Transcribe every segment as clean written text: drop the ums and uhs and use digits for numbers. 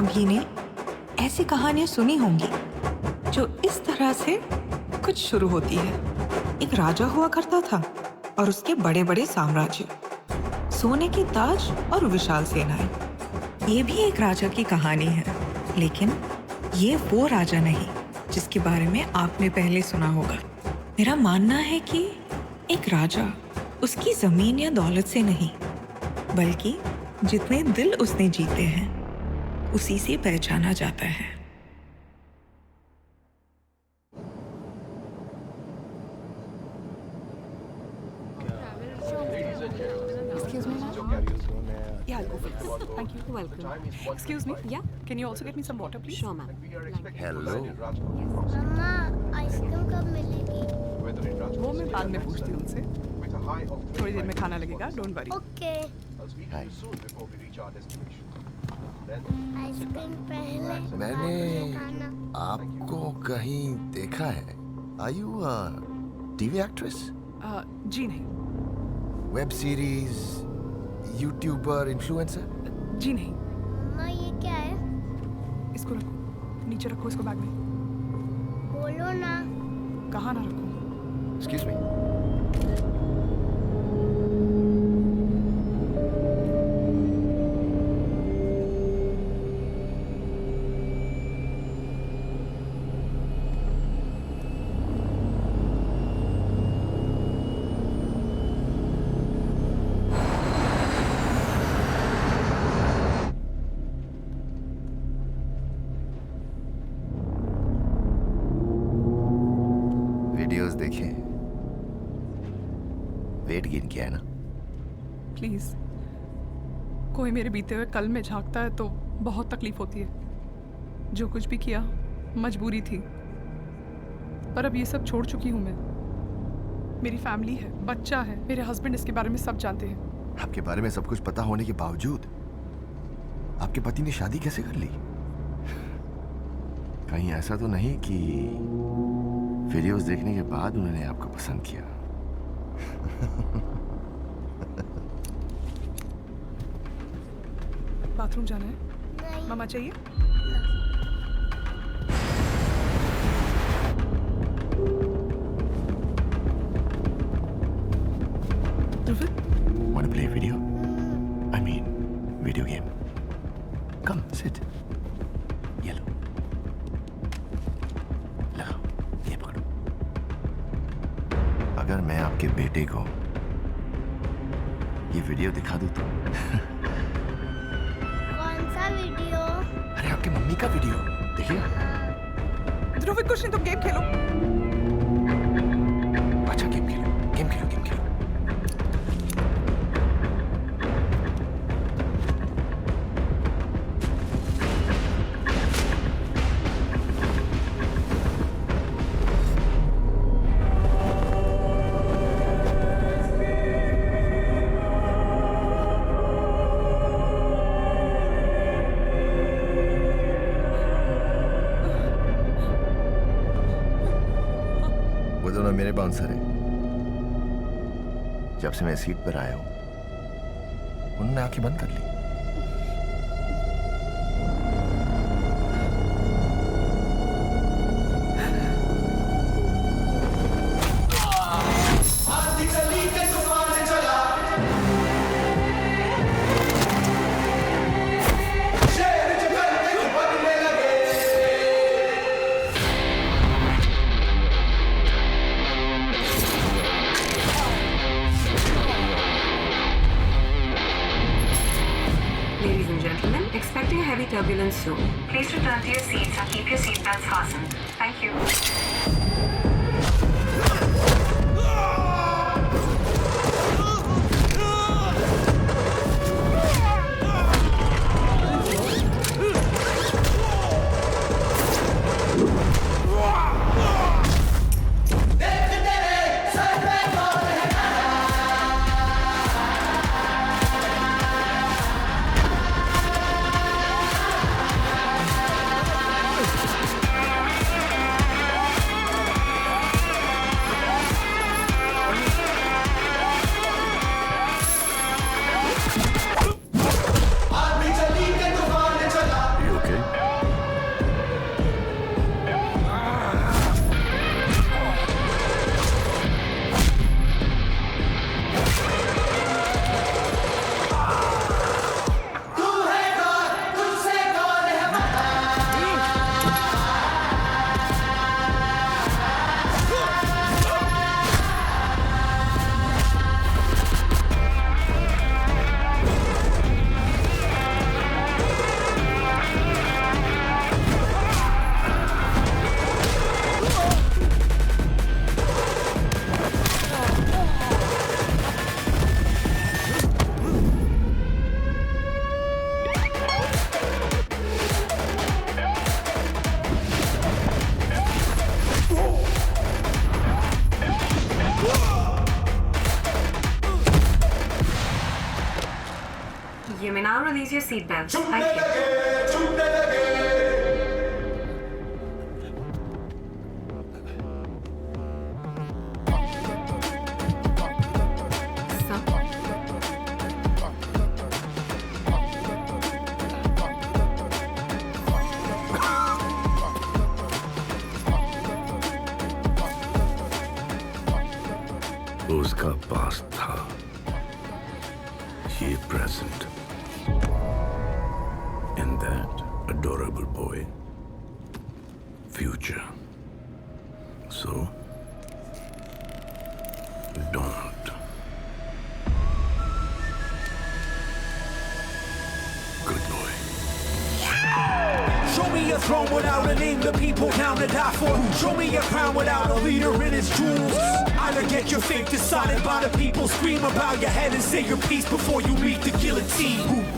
सभी ने ऐसी कहानियां सुनी होंगी जो इस तरह से कुछ शुरू होती है। एक राजा हुआ करता था और उसके बड़े बड़े साम्राज्य, सोने के ताज और विशाल सेनाएं। ये भी एक राजा की कहानी है, लेकिन ये वो राजा नहीं जिसके बारे में आपने पहले सुना होगा। मेरा मानना है कि एक राजा उसकी जमीन या दौलत से नहीं, बल्कि जितने दिल उसने जीते हैं उसी से पहचाना जाता है। Excuse me, ma'am? Yeah, I'll go for this. Thank you. You're welcome. Excuse me? Yeah? Can you also get me some water, please? Sure, ma'am. Hello मम्मा आइसक्रीम कब मिलेगी? वो मैं बाद में पूछती हूँ उनसे। थोड़ी देर में खाना लगेगा, don't worry. Okay. Hi ice cream पहले मैंने खाना। आपको कहीं देखा है। आर यू टीवी एक्ट्रेस, जी नहीं, वेब सीरीज, यूट्यूबर, इन्फ्लुएंसर? जी नहीं। मम्मा ये क्या है? इसको रखो, नीचे रखो इसको बैग में। बोलो ना। कहाँ ना रखो? एक्सक्यूज मी, वीडियोस देखे, वेट गेन किया है ना? प्लीज, कोई मेरे बीते हुए कल में झांकता है तो बहुत तकलीफ होती है। जो कुछ भी किया मजबूरी थी, पर अब ये सब छोड़ चुकी हूँ मैं। मेरी फैमिली है, बच्चा है, मेरे हस्बैंड इसके बारे में सब जानते हैं। आपके बारे में सब कुछ पता होने के बावजूद आपके पति ने शादी कैसे कर ली? कहीं ऐसा तो नहीं कि वीडियोस देखने के बाद उन्होंने आपको पसंद किया? बाथरूम जाना है? नहीं। मामा चाहिए? ध्रुवित, Want to play video? I mean, video game. Come, sit. ये लो, लगाओ, ये पकड़ो। अगर मैं आपके बेटे को ये वीडियो दिखा दूं तो? कौन सा वीडियो? अरे आपकी मम्मी का वीडियो देखिए। ध्रुवित कुछ नहीं, तुम गेम खेलो। अच्छा गेम खेलो, गेम खेलो, गेम खेलो। वो दोनों मेरे बाउंसर हैं। जब से मैं सीट पर आया हूं उन्होंने आंखें बंद कर ली। Ladies and gentlemen, expecting heavy turbulence soon. Please return to your seats and keep your seatbelts fastened. Thank you. release your seatbelts. Thank you. उसका पास्ट था, ये present, and that adorable boy, future. So, don't. Good boy. Show me a throne without a name the people down to die for. Show me a crown without a leader in its jewels. Either get your fate decided by the people. Scream about your head and say your piece before you meet the guillotine.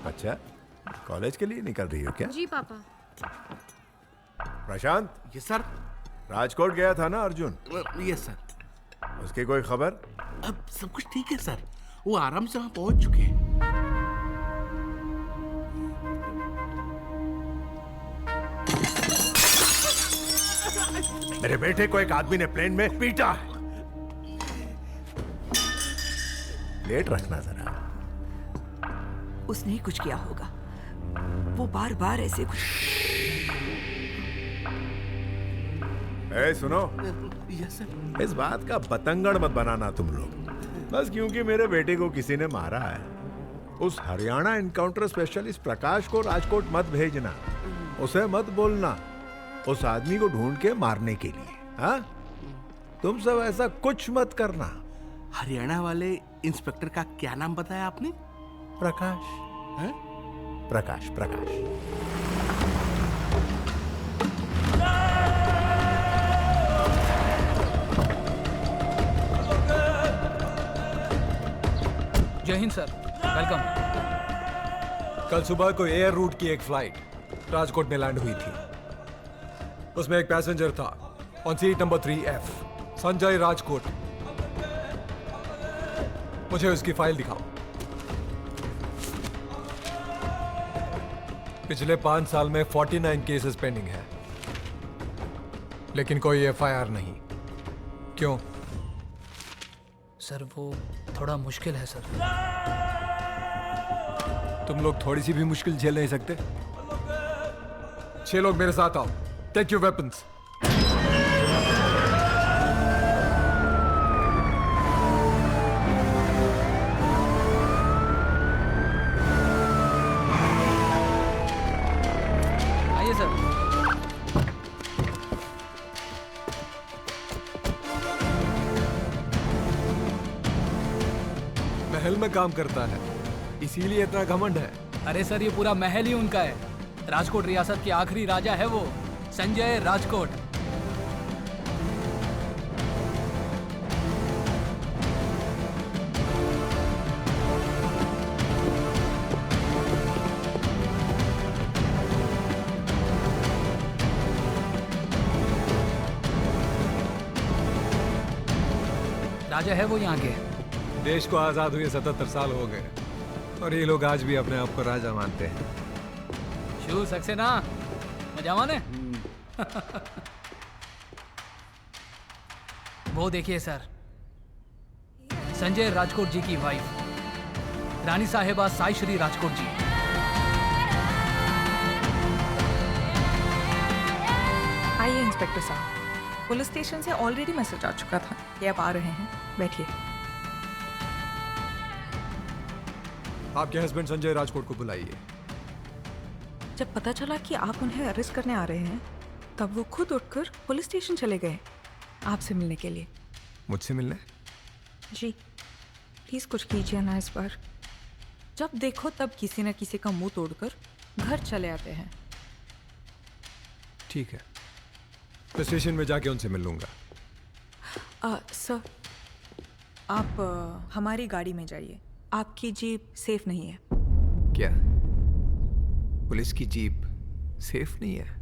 अच्छा, college के लिए निकल रही हो क्या? जी पापा। प्रशांत। Yes sir. Rajkot गया था ना अर्जुन? Yes sir. उसकी कोई खबर? अब सब कुछ ठीक है सर, वो आराम से वहां पहुंच चुके हैं। मेरे बेटे को एक आदमी ने प्लेन में पीटा है। लेट रखना जरा। उसने ही कुछ किया होगा, वो बार बार ऐसे कुछ। ए सुनो, यस सर। इस बात का बतंगड़ मत बनाना तुम लोग, बस क्योंकि मेरे बेटे को किसी ने मारा है। उस हरियाणा एनकाउंटर स्पेशलिस्ट प्रकाश को राजकोट मत भेजना, उसे मत बोलना उस आदमी को ढूंढ के मारने के लिए। हाँ, तुम सब ऐसा कुछ मत करना। हरियाणा वाले इंस्पेक्टर का क्या नाम बताया आपने? प्रकाश है? प्रकाश प्रकाश। जय हिंद सर, वेलकम। कल सुबह को एयर रूट की एक फ्लाइट राजकोट में लैंड हुई थी। उसमें एक पैसेंजर था on seat number 3F, Sanjay Rajkot. मुझे उसकी फाइल दिखाओ। पिछले 5 साल में 49 केसेस पेंडिंग है, लेकिन कोई FIR नहीं। क्यों? सर वो थोड़ा मुश्किल है सर। तुम लोग थोड़ी सी भी मुश्किल झेल नहीं सकते? 6 लोग मेरे साथ आओ। Take your weapons. आइए सर। महल में काम करता है, इसीलिए इतना घमंड है। अरे सर, ये पूरा महल ही उनका है। राजकोट रियासत के आखिरी राजा है वो, संजय राजकोट। राजा है वो यहाँ के। देश को आजाद हुए 77 साल हो गए और ये लोग आज भी अपने आप को राजा मानते हैं। शू सक्सेना मजा माने। वो देखिए सर, संजय राजकोट जी की वाइफ रानी साहिबा साई श्री राजकोट जी। आइए इंस्पेक्टर साहब, पुलिस स्टेशन से ऑलरेडी मैसेज आ चुका था कि आप आ रहे हैं। बैठिए। आपके हस्बैंड संजय राजकोट को बुलाइए। जब पता चला कि आप उन्हें अरेस्ट करने आ रहे हैं तब वो खुद उठकर पुलिस स्टेशन चले गए आपसे मिलने के लिए। मुझसे मिलने? जी प्लीज़ कुछ कीजिए ना इस बार। जब देखो तब किसी न किसी का मुंह तोड़कर घर चले आते हैं। ठीक है, मैं स्टेशन में जाके उनसे मिल लूंगा। सर आप हमारी गाड़ी में जाइए, आपकी जीप सेफ नहीं है। क्या पुलिस की जीप सेफ नहीं है?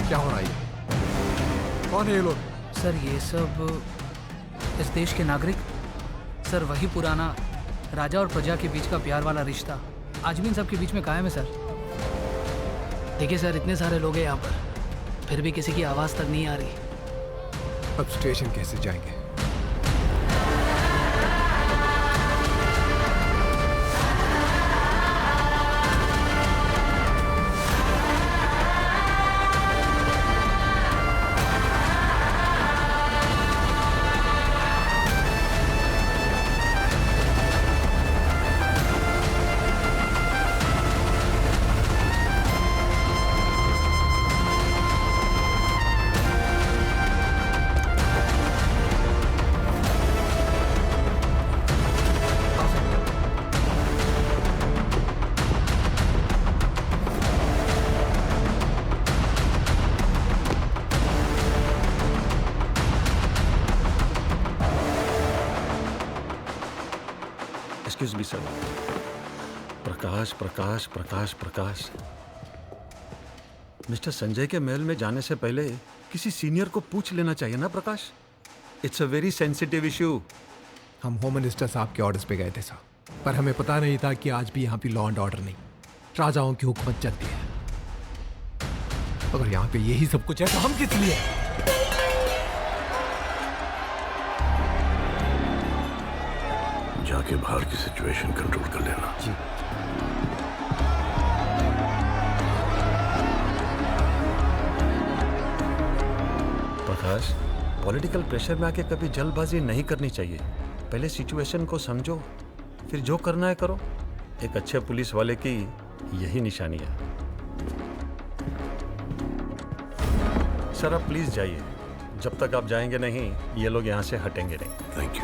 क्या हो रहा है? कौन है ये लोग? सर ये सब इस देश के नागरिक। सर वही पुराना राजा और प्रजा के बीच का प्यार वाला रिश्ता आज भी इन सब के बीच में कायम है सर। देखिए सर, इतने सारे लोग हैं यहाँ पर, फिर भी किसी की आवाज़ तक नहीं आ रही। अब स्टेशन कैसे जाएंगे? Excuse me sir. Prakash Prakash Prakash Prakash, mister Sanjay के महल में जाने से पहले किसी सीनियर को पूछ लेना चाहिए ना Prakash. It's a very sensitive issue. हम होम मिनिस्टर साहब के ऑर्डर्स पे गए थे साहब, पर हमें पता नहीं था कि आज भी यहाँ पे लॉ एंड ऑर्डर नहीं, राजाओं की हुकूमत चलती है। अगर यहाँ पे यही सब कुछ है तो हम किस लिए? जाके बाहर की सिचुएशन कंट्रोल कर लेना। जी। प्रकाश, पॉलिटिकल प्रेशर में आके कभी जल्दबाजी नहीं करनी चाहिए। पहले सिचुएशन को समझो, फिर जो करना है करो। एक अच्छे पुलिस वाले की यही निशानी है। सर आप प्लीज जाइए, जब तक आप जाएंगे नहीं ये लोग यहाँ से हटेंगे नहीं। Thank you.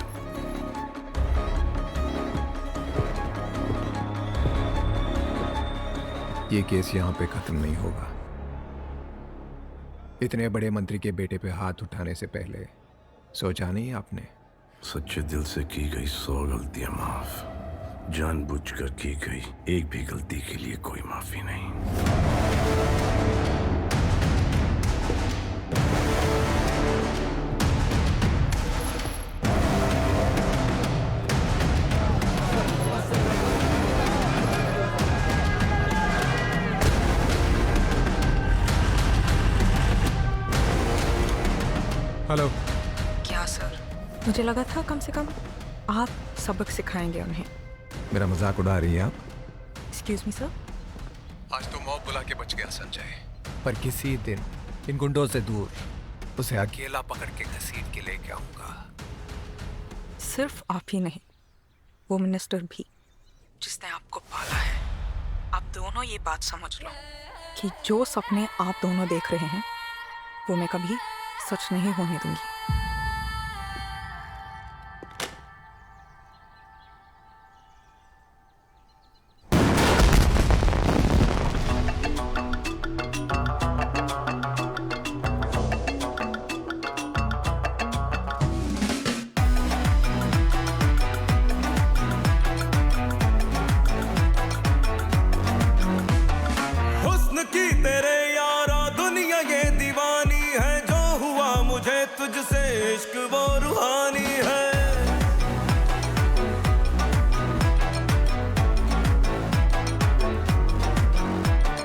ये केस यहाँ पे खत्म नहीं होगा। इतने बड़े मंत्री के बेटे पे हाथ उठाने से पहले सोचा नहीं आपने? सच्चे दिल से की गई 100 गलतियां माफ, जानबूझकर की गई एक भी गलती के लिए कोई माफी नहीं। हेलो। क्या सर? मुझे लगा था कम से कम आप सबक सिखाएंगे उन्हें। मेरा मजाक उड़ा रही हैं आप? Excuse me sir. आज तो मौत बुला के बच गया संजय, पर किसी दिन इन गुंडों से दूर उसे अकेला पकड़ के घसीट के लेके आऊंगा। सिर्फ आप ही नहीं, वो मिनिस्टर भी जिसने आपको पाला है। आप दोनों ये बात समझ लो कि जो सपने आप दोनों देख रहे हैं वो मैं कभी सच नहीं होने दूंगी। हुस्न की तेरे यारा दुनिया ये दीवानी है, जो हुआ मुझे तुझसे इश्क वो रूहानी है।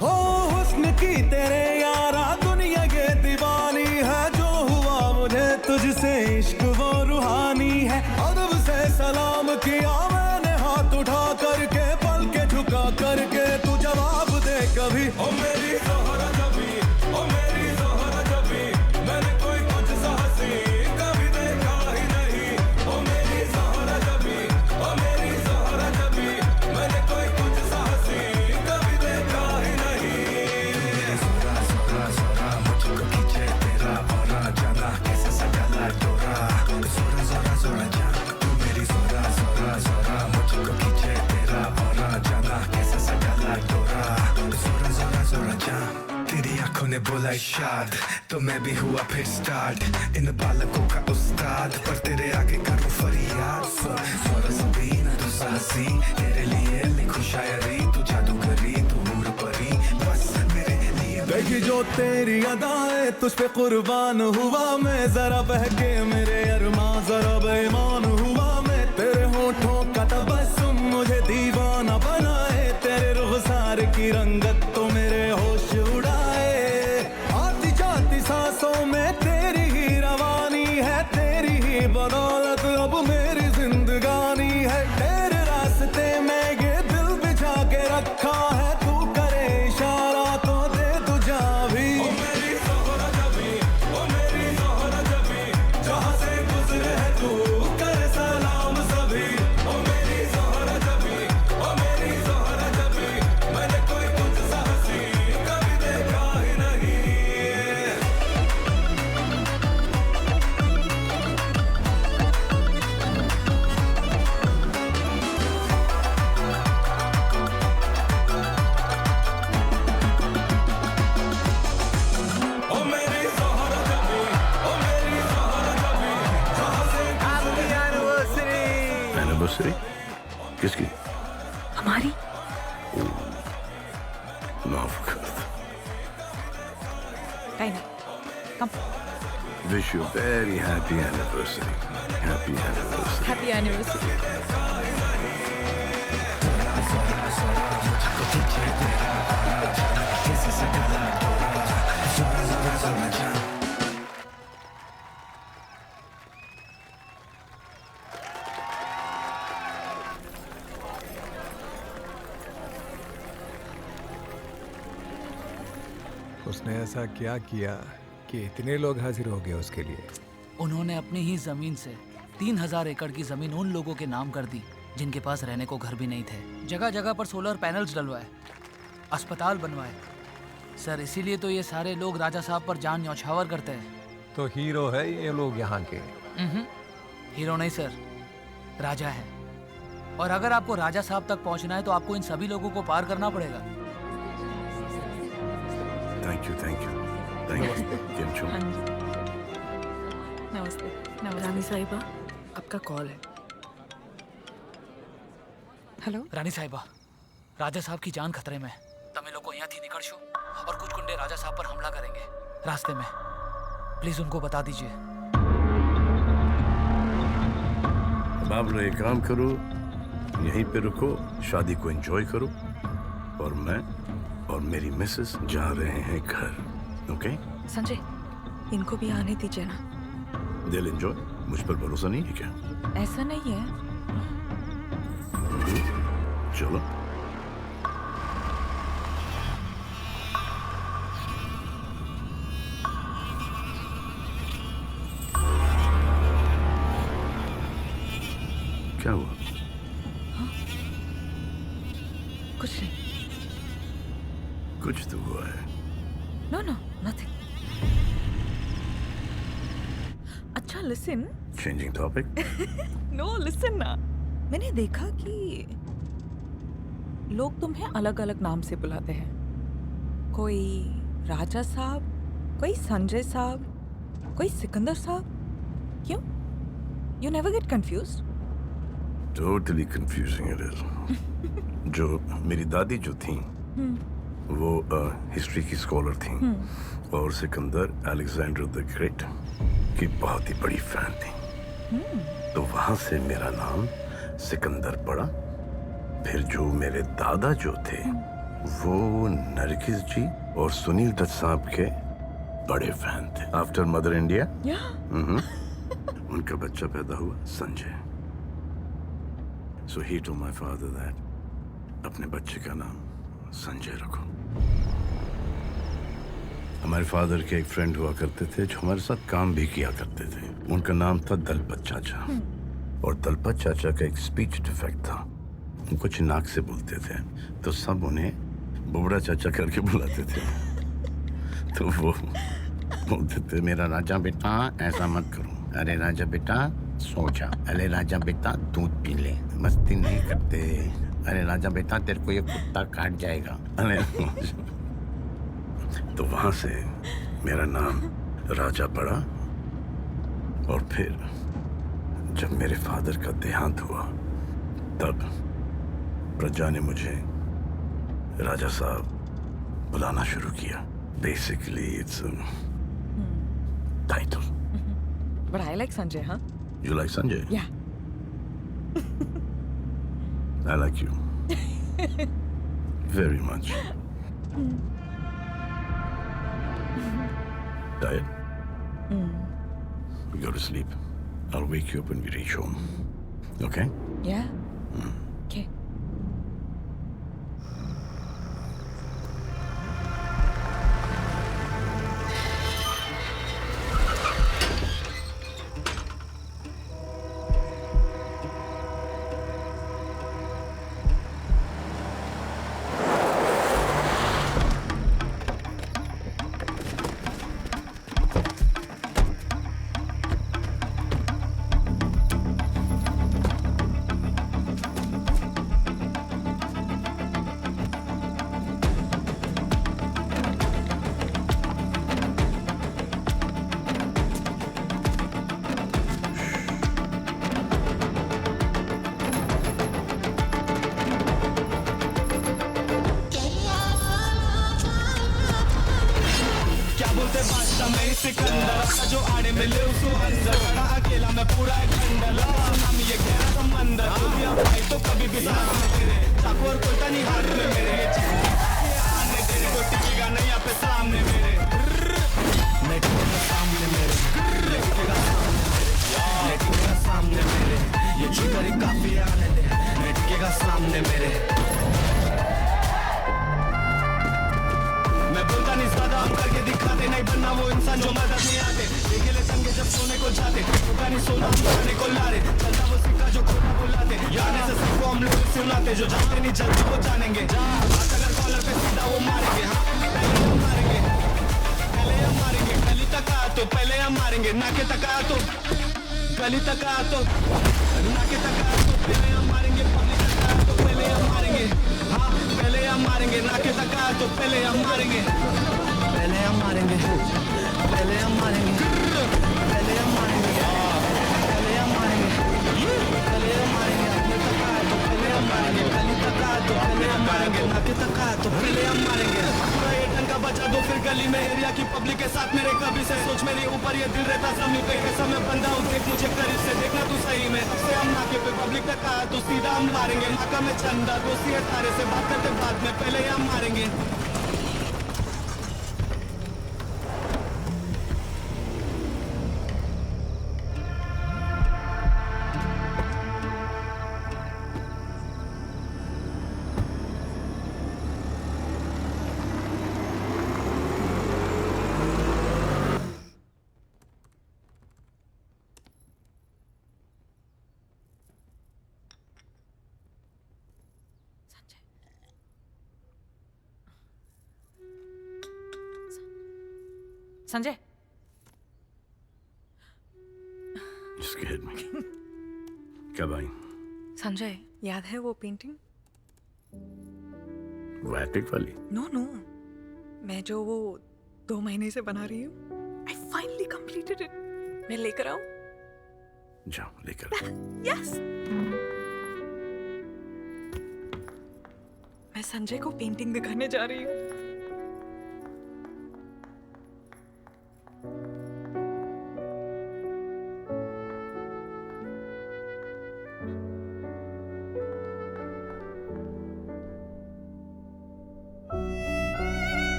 हो हुस्न की तेरे यारा दुनिया तुझसे इश्क वो रूहानी है, अदब से सलाम किया मैंने हाथ उठा करके, पल के झुका करके तू जवाब दे कभी। ओ मेरी ज़ोहरा जबी, ओ मेरी ज़ोहरा जबी, मैंने कोई कुछ सा हंसी कभी देखा ही नहीं। ओ मेरी ज़ोहरा जबी, ओ मेरी ज़ोहरा जबी, मैंने कोई कुछ सा हंसी कभी देखा ही नहीं। ज़ोरा ज़ोरा ज़ोरा मुझको खींचे तेरा भौरा, जाना कैसे सजा डोरा। ज़ोरा ज़ोरा ज़ोरा जा तू मेरी ज़ोरा ज़ोरा ज़ोरा, मुझको खींचे तेरा भौरा, जाना कैसे सजा डोरा। ज़ोरा ज़ोरा ज़ोरा जा तेरी आंखों ने बोला इशाद, तो मैं भी हुआ फिर स्टार्ट इन बालकों का उस्ताद, पर तेरे आगे करूं फरियाद। ज़ोरा ज़बीना तू साहसी, तेरे लिए लिखूं शायरी, तू जादूगरी तू हूर परी, बस मेरे लिए। देखी जो तेरी अदाएं तुझ पे कुर्बान हुआ मैं, जरा बहके मेरे अरमां जरा बेईमान हुआ मैं, तेरे होठों का तबस्सुम मुझे दीवाना बनाए, तेरे रुखसार की रंगत तो मेरे होश उड़ाए। आती जाती सांसों में तेरी ही रवानी है, तेरी ही बदौलत अब मेरी जिंदगानी है, तेरे रास्ते में ये दिल बिछा के रखा है, तू करे इशारा तो दे तू जा भी। ओ मेरी ज़ोहरा जबी, ओ मेरी ज़ोहरा जबी, जहाँ से गुजरे है तू करे सलाम सभी। ओ मेरी ज़ोहरा जबी, ओ मेरी ज़ोहरा जबी, मैंने कोई कुछ सा हंसी कभी देखा ही नहीं। ओ मेरी ज़ोहरा जबी, ओ मेरी ज़ोहरा जबी, जहाँ से एनिवर्सरी किसकी? हमारी। माफ कर दो। Come wish you very happy anniversary, happy anniversary. Happy anniversary. उसने ऐसा क्या किया कि इतने लोग हाजिर हो गए उसके लिए? उन्होंने अपनी ही जमीन से 3000 एकड़ की जमीन उन लोगों के नाम कर दी जिनके पास रहने को घर भी नहीं थे। जगह जगह पर सोलर पैनल्स डलवाए, अस्पताल बनवाए। सर इसीलिए तो ये सारे लोग राजा साहब पर जान न्यौछावर करते हैं। तो हीरो है ये लोग यहाँ के? हीरो नहीं सर, राजा है। और अगर आपको राजा साहब तक पहुंचना है तो आपको इन सभी लोगों को पार करना पड़ेगा। Thank you, thank you, thank you. किंचू नमस्ते। रानी साहिबा, आपका कॉल है। हेलो रानी साहिबा, राजा साहब की जान खतरे में। તમે લોકો અહીંયાથી નીકળશો और कुछ गुंडे राजा साहब पर हमला करेंगे रास्ते में। प्लीज उनको बता दीजिए। अब आप लोग एक काम करो, यहीं पे रुको, शादी को एंजॉय करो, और मैं और मेरी मिसेस जा रहे हैं घर। ओके संजय, इनको भी आने दीजिए ना। दिल एंजॉय। मुझ पर भरोसा नहीं है क्या? ऐसा नहीं है। चलो। क्या हुआ? कुछ नहीं। कुछ तो हुआ है। No no nothing. अच्छा listen. Changing topic. No listen ना। मैंने देखा कि लोग तुम्हें अलग अलग नाम से बुलाते हैं। कोई राजा साहब, कोई संजय साहब, कोई सिकंदर साहब। क्यों? You never get confused? Totally confusing it is. जो मेरी दादी जो थी वो हिस्ट्री की स्कॉलर थी, और सिकंदर अलेक्जेंडर द ग्रेट की बहुत ही बड़ी फैन थी। तो वहां से मेरा नाम सिकंदर पड़ा। फिर जो मेरे दादा जो थे वो नरगिस जी और सुनील दत्त साहब के बड़े फैन थे। आफ्टर मदर इंडिया उनका बच्चा पैदा हुआ Sanjay. So he told my father that अपने बच्चे का नाम संजय रखो। हमारे फादर के एक फ्रेंड हुआ करते थे जो हमारे साथ काम भी किया करते थे। उनका नाम था दलपत चाचा। और दलपत चाचा का एक स्पीच डिफेक्ट था, वो कुछ नाक से बोलते थे, तो सब उन्हें बुबड़ा चाचा करके बुलाते थे। तो वो बोलते थे, मेरा राजा बेटा ऐसा मत करो, अरे राजा बेटा सो जा, अरे राजा बेटा दूध पी ले, मस्ती नहीं करते, अरे राजा बेटा तेरे को ये कुत्ता काट जाएगा, अरे। तो वहां से मेरा नाम राजा पड़ा। और फिर जब मेरे फादर का देहांत हुआ तब प्रजा ने मुझे राजा साहब बुलाना शुरू किया। Basically it's title. But I like Sanjay, huh? You like Sanjay? Yeah. I like you. Very much. Tired? Go to sleep. I'll wake you up when we reach home. Okay? Yeah. Okay. Sanjay Scared me. कब आई? संजय याद है वो painting? वो epic वाली? No मैं जो वो 2 महीने से बना रही हूँ। I finally completed it. मैं लेकर आऊँ? जाओ लेकर। Yes. मैं संजय को पेंटिंग दिखाने जा रही हूँ।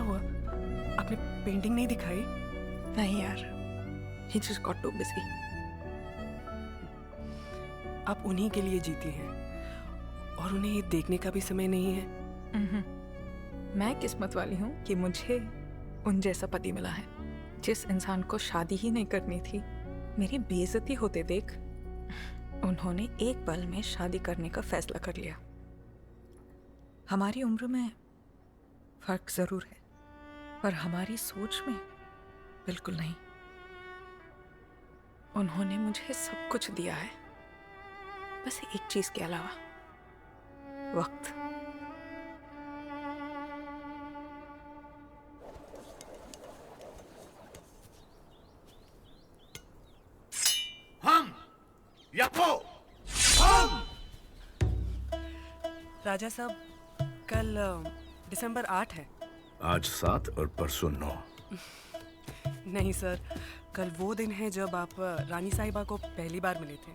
हुआ? आपने पेंटिंग नहीं दिखाई? नहीं यार, he just got too busy. आप उन्हीं के लिए जीती हैं और उन्हें ये देखने का भी समय नहीं है। मैं किस्मत वाली हूँ कि मुझे उन जैसा पति मिला है। जिस इंसान को शादी ही नहीं करनी थी, मेरी बेइज्जती होते देख उन्होंने एक पल में शादी करने का फैसला कर लिया। हमारी उम्र में फर्क जरूर है, पर हमारी सोच में बिल्कुल नहीं। उन्होंने मुझे सब कुछ दिया है, बस एक चीज के अलावा, वक्त। हम या वो हम। राजा साहब, कल दिसंबर 8 है। आज 7 और परसों 9। नहीं सर, कल वो दिन है जब आप रानी साहिबा को पहली बार मिले थे।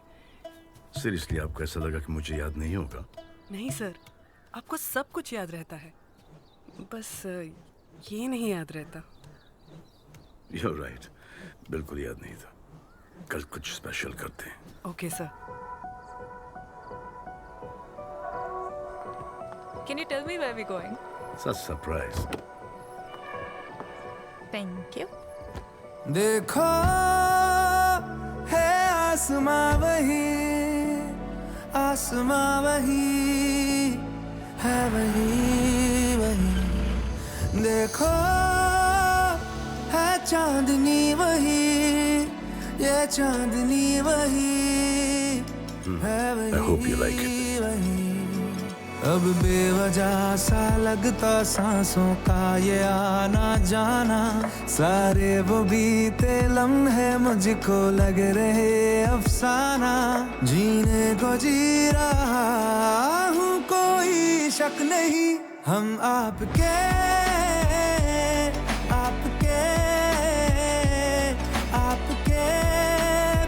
सीरियसली आपको ऐसा लगा कि मुझे याद नहीं होगा? नहीं सर, आपको सब कुछ याद रहता है, बस ये नहीं याद रहता। You're right, बिल्कुल याद नहीं था। कल कुछ स्पेशल करते हैं। Okay sir. Can you tell me where we're going? Such surprise. Thank you. देखो है आसमां वही, आसमां वही है, वही वही। देखो है चांदनी वही, ये चांदनी वही है, I hope you like it. वही। अब बेवजह सा लगता सांसों का ये आना जाना, सारे वो बीते लम्हे मुझको लग रहे अफसाना। जीने को जी रहा हूँ, कोई शक नहीं, हम आपके आपके आपके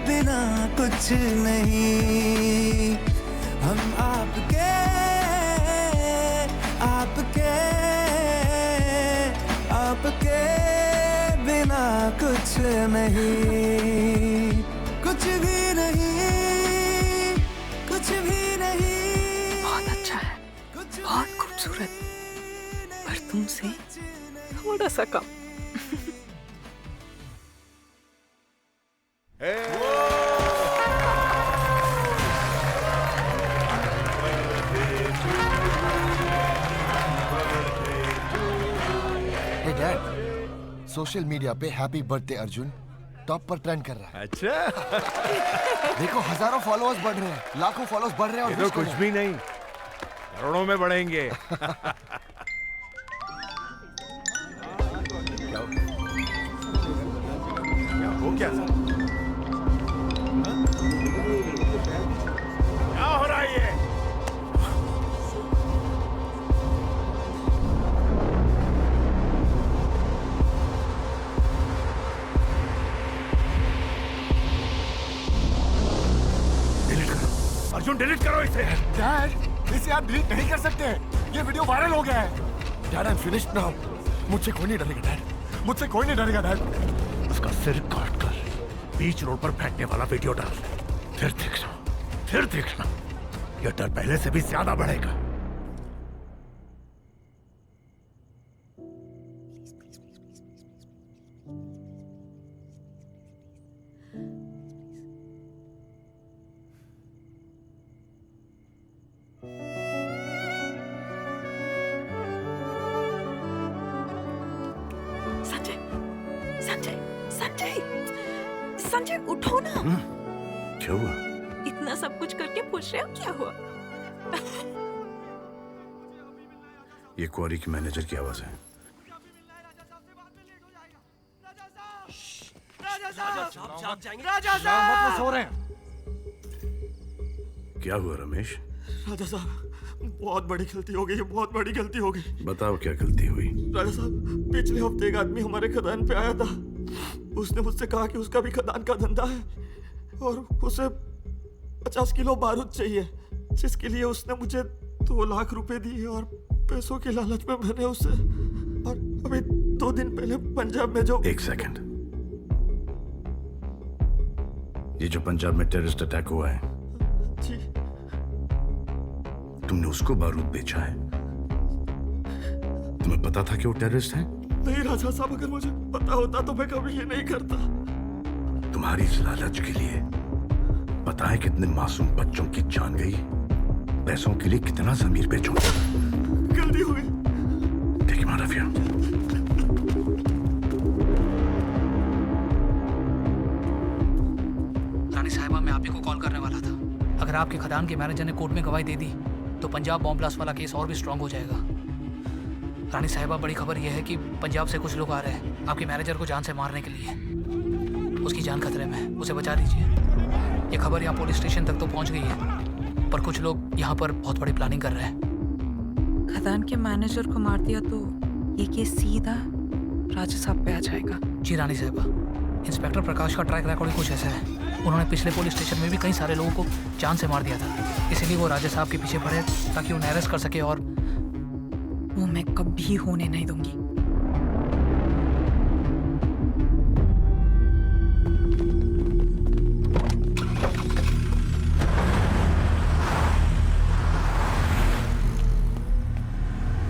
बिना कुछ नहीं। हम आपके आपके आपके बिना कुछ नहीं, कुछ भी नहीं, कुछ भी नहीं। बहुत अच्छा है, बहुत खूबसूरत, पर तुमसे थोड़ा सा कम। डैड, सोशल मीडिया पे हैप्पी बर्थडे अर्जुन टॉप पर ट्रेंड कर रहा है। अच्छा देखो, हजारों फॉलोअर्स बढ़ रहे हैं, लाखों फॉलोअर्स बढ़ रहे हैं। ये तो कुछ भी नहीं, करोड़ों में बढ़ेंगे। वो क्या हो रहा है ये? अर्जुन डिलीट करो इसे। डैड, इसे आप डिलीट नहीं कर सकते, ये वीडियो वायरल हो गया है। Dad, I am finished now. मुझसे कोई नहीं डरेगा डैड, मुझसे कोई नहीं डरेगा डैड। उसका सिर काट कर बीच रोड पर फेंकने वाला वीडियो डाल, फिर देखना, फिर देखना, ये डर पहले से भी ज्यादा बढ़ेगा। संजय, उठो ना। क्या हुआ? इतना सब कुछ करके पूछ रहे हो क्या हुआ? ये क्वारी की मैनेजर की आवाज है। राजा साहब सो रहे हैं। क्या हुआ रमेश? राजा साहब, बहुत बड़ी गलती हो गई, बहुत बड़ी गलती हो गई। बताओ क्या गलती हुई? राजा साहब, पिछले हफ्ते एक आदमी हमारे खदान पे आया था। उसने मुझसे कहा कि उसका भी खदान का धंधा है और उसे 50 किलो बारूद चाहिए, जिसके लिए उसने मुझे 2 लाख रुपए दिए और पैसों की लालच में मैंने उसे और अभी 2 दिन पहले पंजाब में जो... एक सेकंड, ये जो पंजाब में टेररिस्ट अटैक हुआ है, जी, तुमने उसको बारूद बेचा है? तुम्हें पता था कि वो टेररिस्ट है? नहीं राजा साहब, अगर मुझे पता होता तो मैं कभी ये नहीं करता। तुम्हारी इस लालच के लिए पता है कितने मासूम बच्चों की जान गई? पैसों के लिए कितना ज़मीर बेचूंगा? गलती हुई। Take him out of here. रानी साहिबा, मैं आप ही को कॉल करने वाला था। अगर आपके खदान के मैनेजर ने कोर्ट में गवाही दे दी तो पंजाब बॉम्ब ब्लास्ट वाला केस और भी स्ट्रांग हो जाएगा। रानी साहिबा, बड़ी खबर यह है कि पंजाब से कुछ लोग आ रहे हैं आपके मैनेजर को जान से मारने के लिए। उसकी जान खतरे में है, उसे बचा लीजिए। ये खबर यहाँ पुलिस स्टेशन तक तो पहुँच गई है, पर कुछ लोग यहाँ पर बहुत बड़ी प्लानिंग कर रहे हैं। खदान के मैनेजर को मार दिया तो ये केस सीधा राजा साहब पे आ जाएगा। जी रानी साहिबा, इंस्पेक्टर प्रकाश का ट्रैक रिकॉर्ड कुछ ऐसा है। उन्होंने पिछले पुलिस स्टेशन में भी कई सारे लोगों को जान से मार दिया था, इसीलिए वो राजा साहब के पीछे पड़े ताकि उन्हें अरेस्ट कर सके, और वो मैं कभी होने नहीं दूंगी।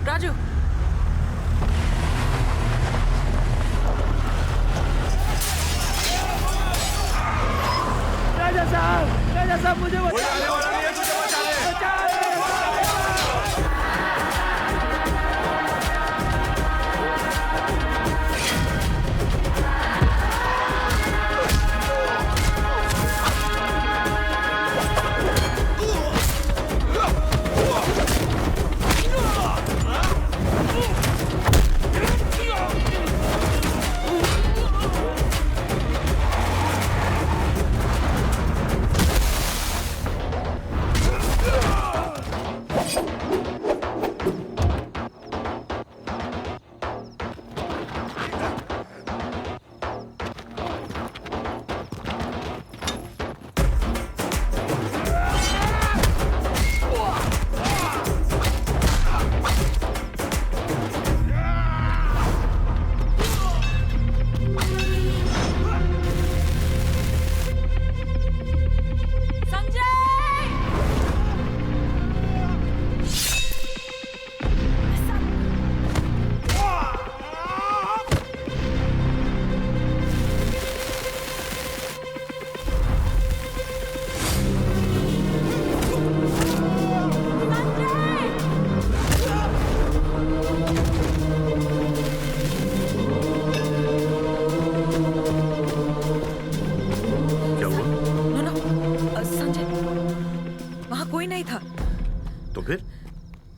राजू, राजा साहब मुझे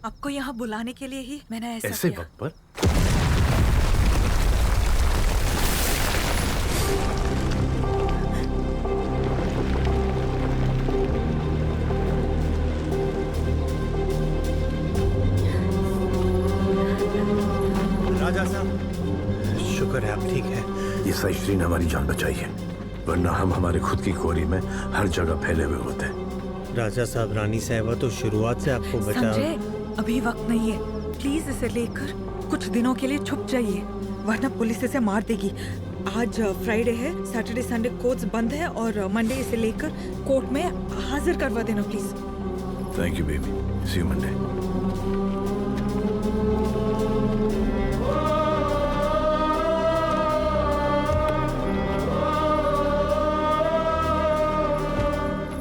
आपको यहाँ बुलाने के लिए ही मैंने ऐसा ऐसे किया। वक्त पर? राजा साहब, शुक्र है आप ठीक है। ये सही ने हमारी जान बचाई है, वरना हम हमारे खुद की खोरी में हर जगह फैले हुए होते। राजा साहब, रानी साहिबा तो शुरुआत से आपको बचा। संजय, अभी वक्त नहीं है, प्लीज इसे लेकर कुछ दिनों के लिए छुप जाइए, वरना पुलिस इसे मार देगी। आज फ्राइडे है, सैटरडे संडे कोर्ट्स बंद है और मंडे इसे लेकर कोर्ट में हाजिर करवा देना please. Thank you baby, see you Monday.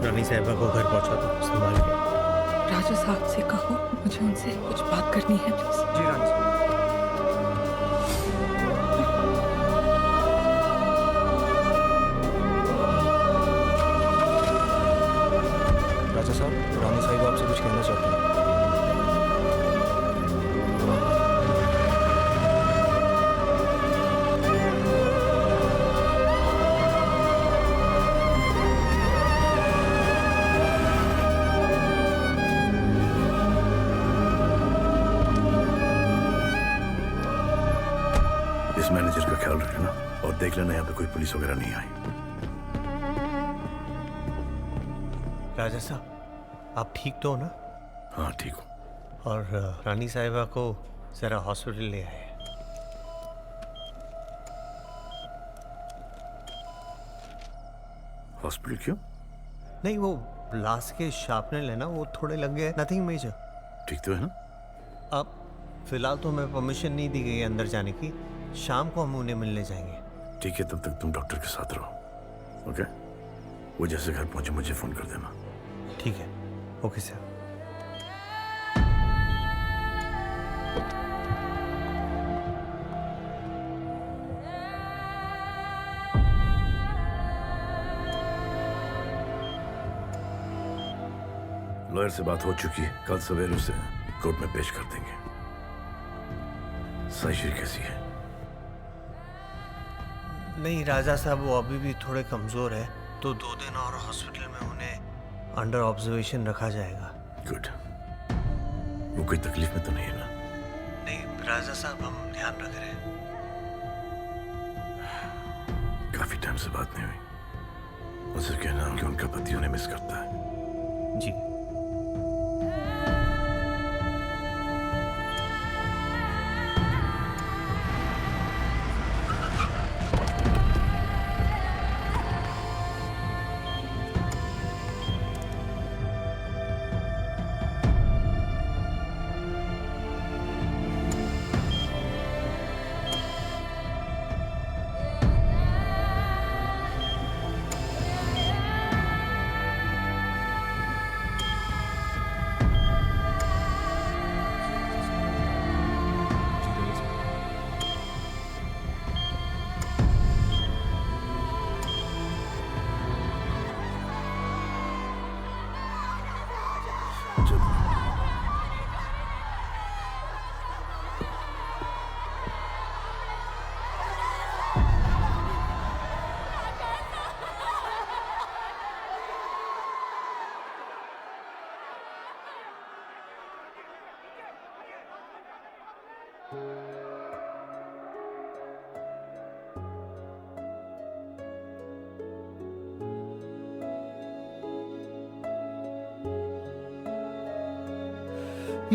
रानी साहिबा को घर पहुंचा दो, संभाल के। राजा साहब से कहो मुझे उनसे कुछ बात करनी है प्लीज। जी रानी साहब। राजा साहब, रानी साहिबा आपसे कुछ कहना चाहती हैं। इस मैनेजर का ख्याल रखना और देख लेना यहाँ पे कोई पुलिस वगैरह नहीं आई। राजा साहब, आप ठीक तो हो ना? हाँ ठीक हूँ। और रानी साहिबा को जरा हॉस्पिटल ले आए। हॉस्पिटल क्यों? नहीं, वो लास्ट के शार्पनर लेना, वो थोड़े लग गए, नथिंग मेजर। ठीक तो है ना? अब फिलहाल तो हमें परमिशन नहीं दी गई है अंदर जाने की। शाम को हम उन्हें मिलने जाएंगे। ठीक है, तब तक तुम डॉक्टर के साथ रहो। ओके? वो जैसे घर पहुंचे मुझे फोन कर देना। ठीक है। Okay sir. लॉयर से बात हो चुकी है, कल सवेरे उसे कोर्ट में पेश कर देंगे। साइशी कैसी है? नहीं राजा साहब, वो अभी भी थोड़े कमज़ोर है, तो 2 दिन और हॉस्पिटल में उन्हें अंडर ऑब्जर्वेशन रखा जाएगा। गुड। वो कोई तकलीफ में तो नहीं है ना? नहीं राजा साहब, हम ध्यान रख रहे हैं। काफी टाइम से बात नहीं हुई। उनसे कहना कि उनका पति उन्हें मिस करता है। जी।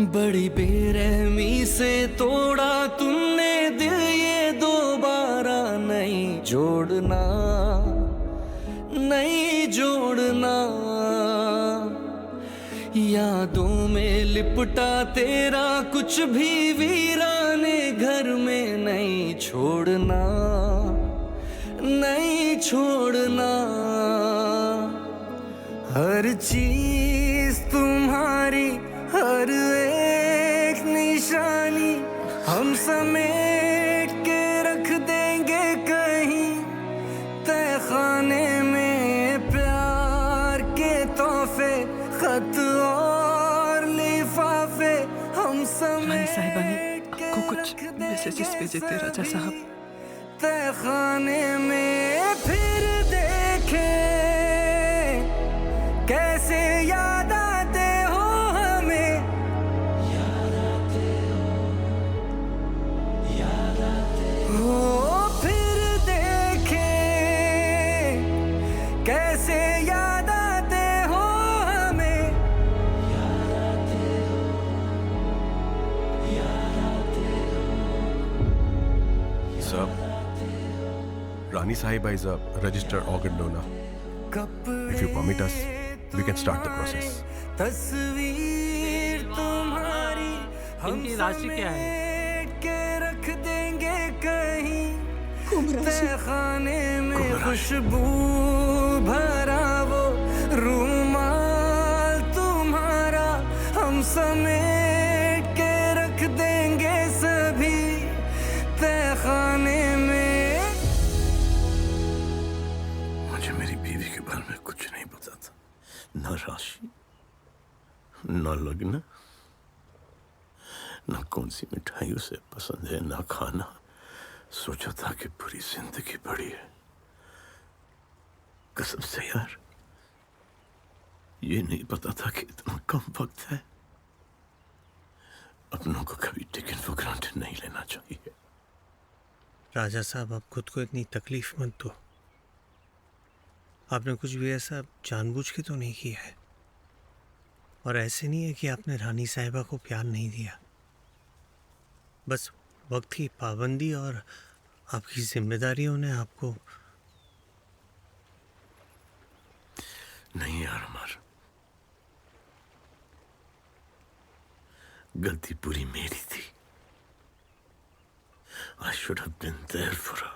बड़ी बेरहमी से तोड़ा तुमने दिल, ये दोबारा नहीं जोड़ना, नहीं जोड़ना। यादों में लिपटा तेरा कुछ भी वीराने घर में नहीं छोड़ना, नहीं छोड़ना। हर चीज तुम्हारी, हर एक निशानी हम समेट के रख देंगे कहीं तहखाने में। प्यार के तोहफे, खत और लिफाफे हम रानी साहिबा ने समेट आपको कुछ मैसेजेस भेजे थे राजा साहब। तहखाने में फिर देखे कैसे याद आते हो हमें, हो फिर देखे कैसे याद आते हो हमें। Sir, Rani Sahiba is a registered organ donor. If you permit us, we can start the process. तस्वीर तुम्हारी हम राशि क्या है? समेट के रख देंगे कहीं तहखाने में। खुशबू भरा वो रूमाल तुम्हारा हम समेट के रख देंगे सभी तहखाने में। मुझे मेरी बीवी के बारे में कुछ नहीं पता था, न राशि, न लग्न, न कौन सी मिठाई उसे पसंद है, न खाना। सोचा था कि पूरी जिंदगी बड़ी है। कसम से यार, ये नहीं पता था कि इतना कम वक्त है। अपनों को कभी टेकन फॉर ग्रांटेड नहीं लेना चाहिए। राजा साहब, आप खुद को इतनी तकलीफ मत दो। आपने कुछ भी ऐसा जानबूझ के तो नहीं किया है, और ऐसे नहीं है कि आपने रानी साहिबा को प्यार नहीं दिया। बस वक्त की पाबंदी और आपकी जिम्मेदारियों ने आपको नहीं यार अमर, गलती पूरी मेरी थी। I should have been there for her.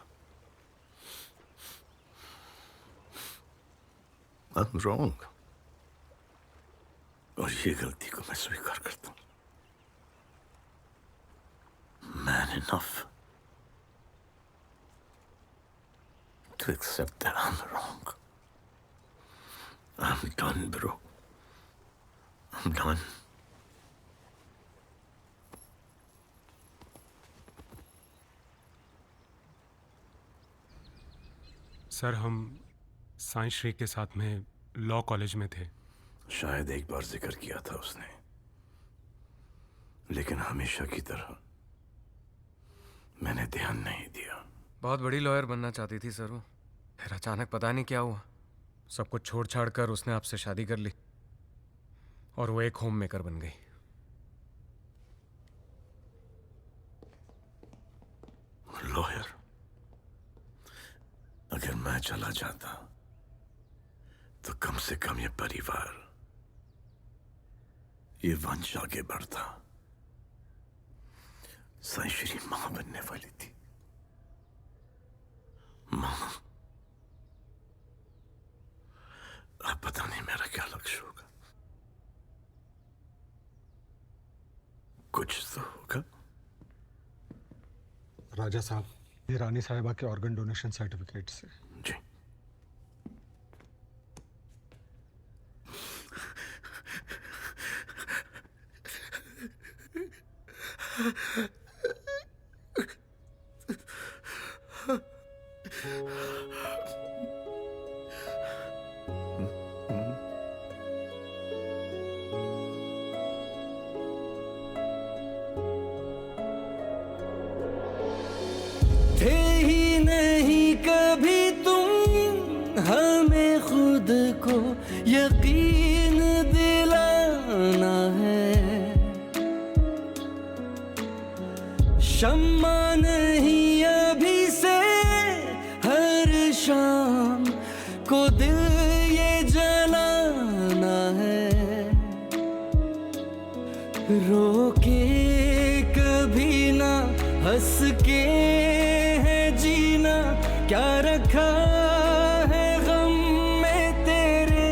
I'm wrong. और ये गलती को मैं स्वीकार करता हूं। Man enough to accept that I'm wrong. I'm done, bro. I'm done. Sir, हम साइंस श्री के साथ में लॉ कॉलेज में थे। शायद एक बार जिक्र किया था उसने, लेकिन हमेशा की तरह मैंने ध्यान नहीं दिया। बहुत बड़ी लॉयर बनना चाहती थी सर वो, फिर अचानक पता नहीं क्या हुआ, सब कुछ छोड़ छाड़ कर उसने आपसे शादी कर ली और वो एक होम मेकर बन गई। लॉयर, अगर मैं चला जाता तो कम से कम ये परिवार, ये वंश आगे बढ़ता। साईश्री मां बनने वाली थी, मां। अब पता नहीं मेरा क्या लक्ष्य होगा। कुछ तो होगा। राजा साहब, ये रानी साहिबा के ऑर्गन डोनेशन सर्टिफिकेट से। जी। थे ही नहीं कभी तुम हमें खुद को यकीन दिलाना है। शम्मा नहीं अभी से हर शाम को दिल ये जलाना है। रोके कभी ना हंस के है जीना, क्या रखा है गम में तेरे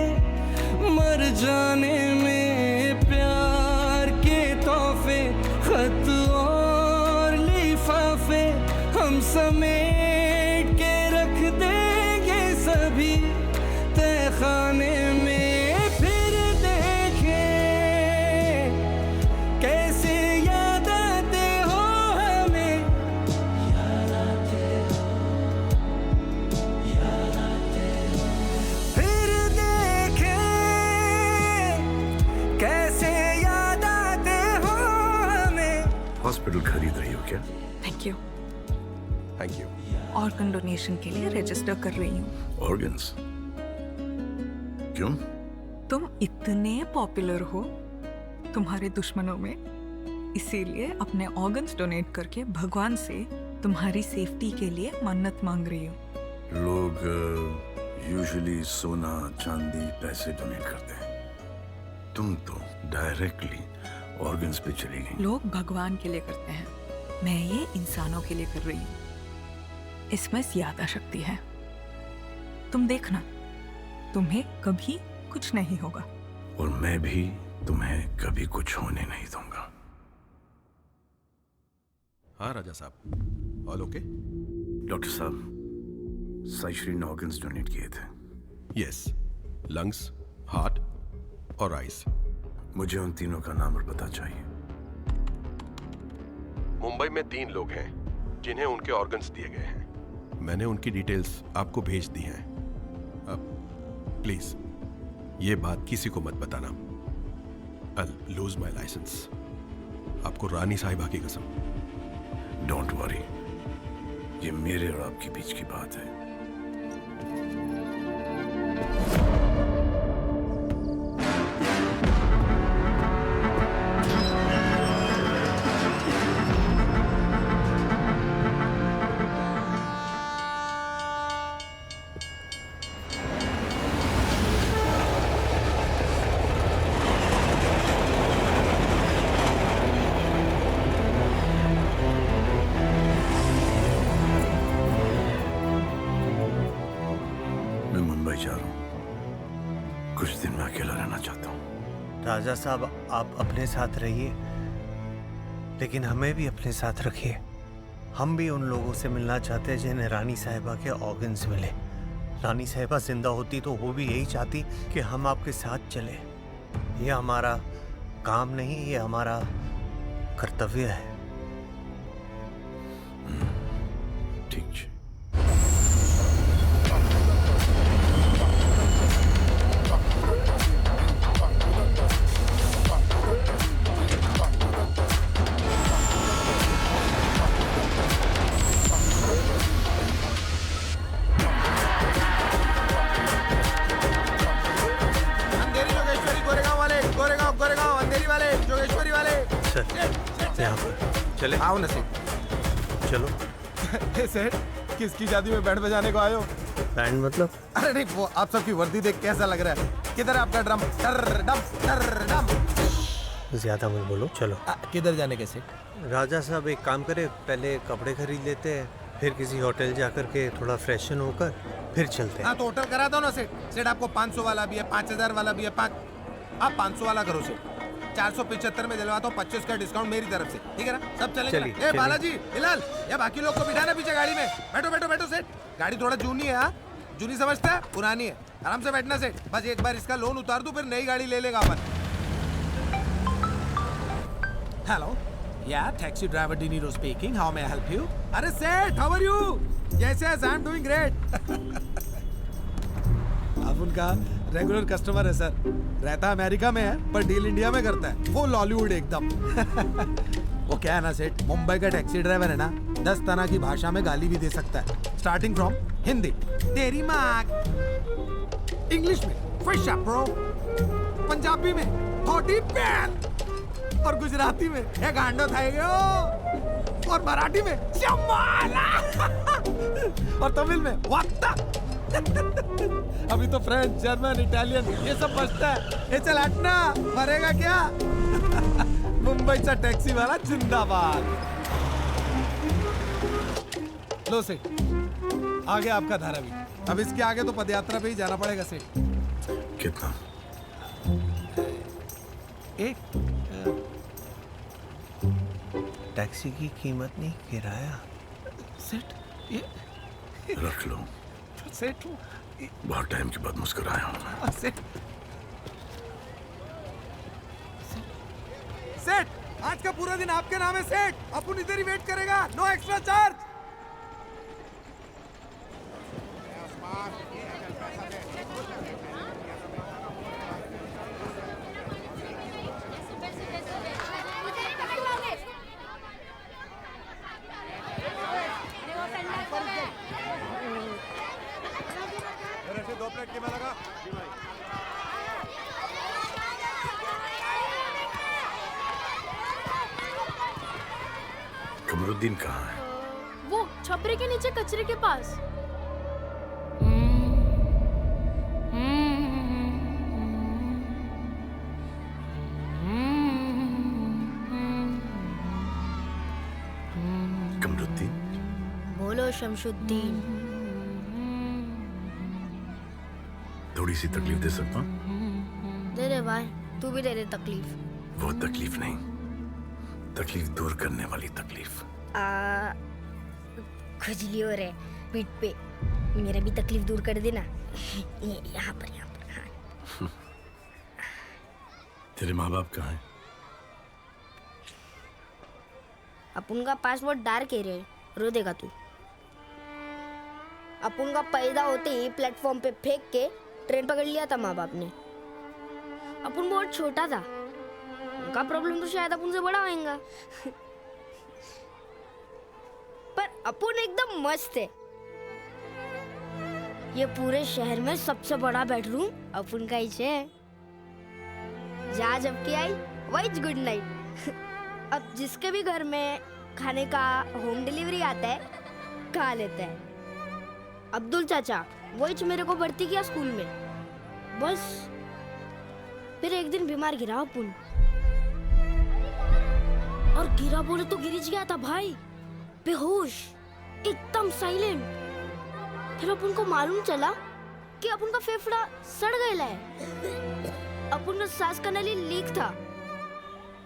मर जाने में। प्यार के तोहफे, खत और लिफाफे हम समेट के रख देंगे सभी तहखाने में। फिर देखे कैसे याद आते हो हमें, फिर देखे कैसे याद आते हो हमें। हॉस्पिटल खरीद रही हो क्या? Thank you. Thank you. Organ donation के लिए रजिस्टर कर रही हूँ। ऑर्गन्स? क्यों? तुम इतने पॉपुलर हो तुम्हारे दुश्मनों में, इसीलिए अपने ऑर्गन्स डोनेट करके भगवान से तुम्हारी सेफ्टी के लिए मन्नत मांग रही हूँ। लोग यूजुअली सोना, चांदी, पैसे डोनेट करते हैं। तुम तो डायरेक्टली ऑर्गन्स पे चली गई। लोग भगवान के लिए करते हैं, मैं ये इंसानों के लिए कर रही हूँ। इसमें ज्यादा शक्ति है। तुम देखना, तुम्हें कभी कुछ नहीं होगा। और मैं भी तुम्हें कभी कुछ होने नहीं दूंगा। हाँ राजा साहब, ऑल ओके? डॉक्टर साहब, साईश्री ने ऑर्गन्स डोनेट किए थे। यस, लंग्स, हार्ट और आइस। मुझे उन तीनों का नाम और पता चाहिए। मुंबई में 3 लोग हैं जिन्हें उनके ऑर्गन्स दिए गए हैं। मैंने उनकी डिटेल्स आपको भेज दी हैं। अब प्लीज ये बात किसी को मत बताना। I'll lose my license। आपको रानी साहिबा की कसम। डोंट वरी, ये मेरे और आपके बीच की बात है। मैं मुंबई जा रहा हूँ। कुछ दिन मैं अकेला रहना चाहता हूँ। राजा साहब, आप अपने साथ रहिए, लेकिन हमें भी अपने साथ रखिए। हम भी उन लोगों से मिलना चाहते हैं जिन्हें रानी साहिबा के ऑर्गन्स मिले। रानी साहिबा जिंदा होती तो वो भी यही चाहती कि हम आपके साथ चले। ये हमारा काम नहीं, ये हमारा कर्तव्य है। ठीक है। यहाँ पर चले। आओ नसीब। चलो। सेठ, किसकी शादी में बैंड बजाने को आए हो? बैंड मतलब? अरे नहीं, वो आप सबकी वर्दी देख कैसा लग रहा है। किधर है आपका ड्रम? टर डम टर डम। ज्यादा मत बोलो, चलो। किधर जाने कैसे? राजा साहब एक काम करे, पहले कपड़े खरीद लेते हैं, फिर किसी होटल जाकर के थोड़ा फ्रेशन होकर फिर चलते हैं। हाँ तो होटल करा दो ना सेठ। सेठ आपको 500 वाला भी है, 5000 वाला भी है। आप 500 वाला करो सेठ। 475 में दिलवाता हूँ, 25 का डिस्काउंट मेरी तरफ से, ठीक है ना? सब चलेंगे। ए बालाजी, हिलाल, या बाकी लोग को बिठाना पीछे गाड़ी में। बैठो बैठो बैठो सेठ। गाड़ी थोड़ा जूनी है। हाँ, जूनी समझता है, पुरानी है। आराम से बैठना सेठ। बस एक बार इसका लोन उतार दूं, फिर नई गाड़ी ले लेगा अपन। हेलो, या taxi driver Dinero speaking. How may I help you? अरे seth, how are you? Yes yes, I am doing great. आप उनका रेगुलर कस्टमर है सर। रहता अमेरिका में है पर डील इंडिया में करता है। वो हॉलीवुड एकदम। वो क्या है ना सेठ, मुंबई का टैक्सी ड्राइवर है ना, 10 तरह की भाषा में गाली भी दे सकता है। स्टार्टिंग फ्रॉम हिंदी, तेरी माँ, इंग्लिश में फ्रेश अप ब्रो, पंजाबी में थोड़ी पैन, और गुजराती में ये गांडो थाएगो, और मराठी में चमाला, और तमिल में वात्ता। अभी तो फ्रेंच, जर्मन, इटालियन ये सब बचता है। ये चल हटना, मरेगा क्या? मुंबई सा टैक्सी वाला जिंदाबाद। लो सेठ, आगे आपका धारावी। अब इसके आगे तो पदयात्रा पे ही जाना पड़ेगा सेठ। कितना? एक टैक्सी की कीमत नहीं, किराया। सेठ ये रख लो सेठ। बहुत टाइम के बाद मुस्कुराया हूँ। सेठ, सेठ, आज का पूरा दिन आपके नाम है सेठ। अपन इधर ही वेट करेगा, नो एक्स्ट्रा चार्ज। दो प्लेट के में लगा। कमरुद्दीन कहाँ है? वो छपरे के नीचे कचरे के पास। कमरुद्दीन? बोलो शमशुद्दीन। थोड़ी सी तकलीफ दे सकता हूँ? दे दे भाई, तू भी दे दे तकलीफ। वो तकलीफ नहीं, तकलीफ दूर करने वाली तकलीफ। खुजली हो रहे पीठ पे, मेरा भी तकलीफ दूर कर देना। यहाँ पर हाँ। तेरे माँ बाप कहाँ हैं? अपन का पासपोर्ट डार के रे, रो देगा तू। अपन का पैदा होते ही प्लेटफॉर्म पे फेंक के ट्रेन पकड़ लिया था माँ बाप ने। अपन बहुत छोटा था, उनका प्रॉब्लम तो शायद अपन से बड़ा होगा। पर अपन एकदम मस्त है। ये पूरे शहर में सबसे बड़ा बेडरूम अपन का ही है। जहाँ जब की आई वही गुड नाइट। अब जिसके भी घर में खाने का होम डिलीवरी आता है, खा लेता है। अब्दुल चाचा वही मेरे को भर्ती किया स्कूल में। बस फिर एक दिन बीमार गिरा अपन, और गिरा बोले तो गिरिज गया था भाई, बेहोश, एकदम साइलेंट। फिर अपन को मालूम चला कि अपन का फेफड़ा सड़ गया है। अपन का सांस का नली लीक था,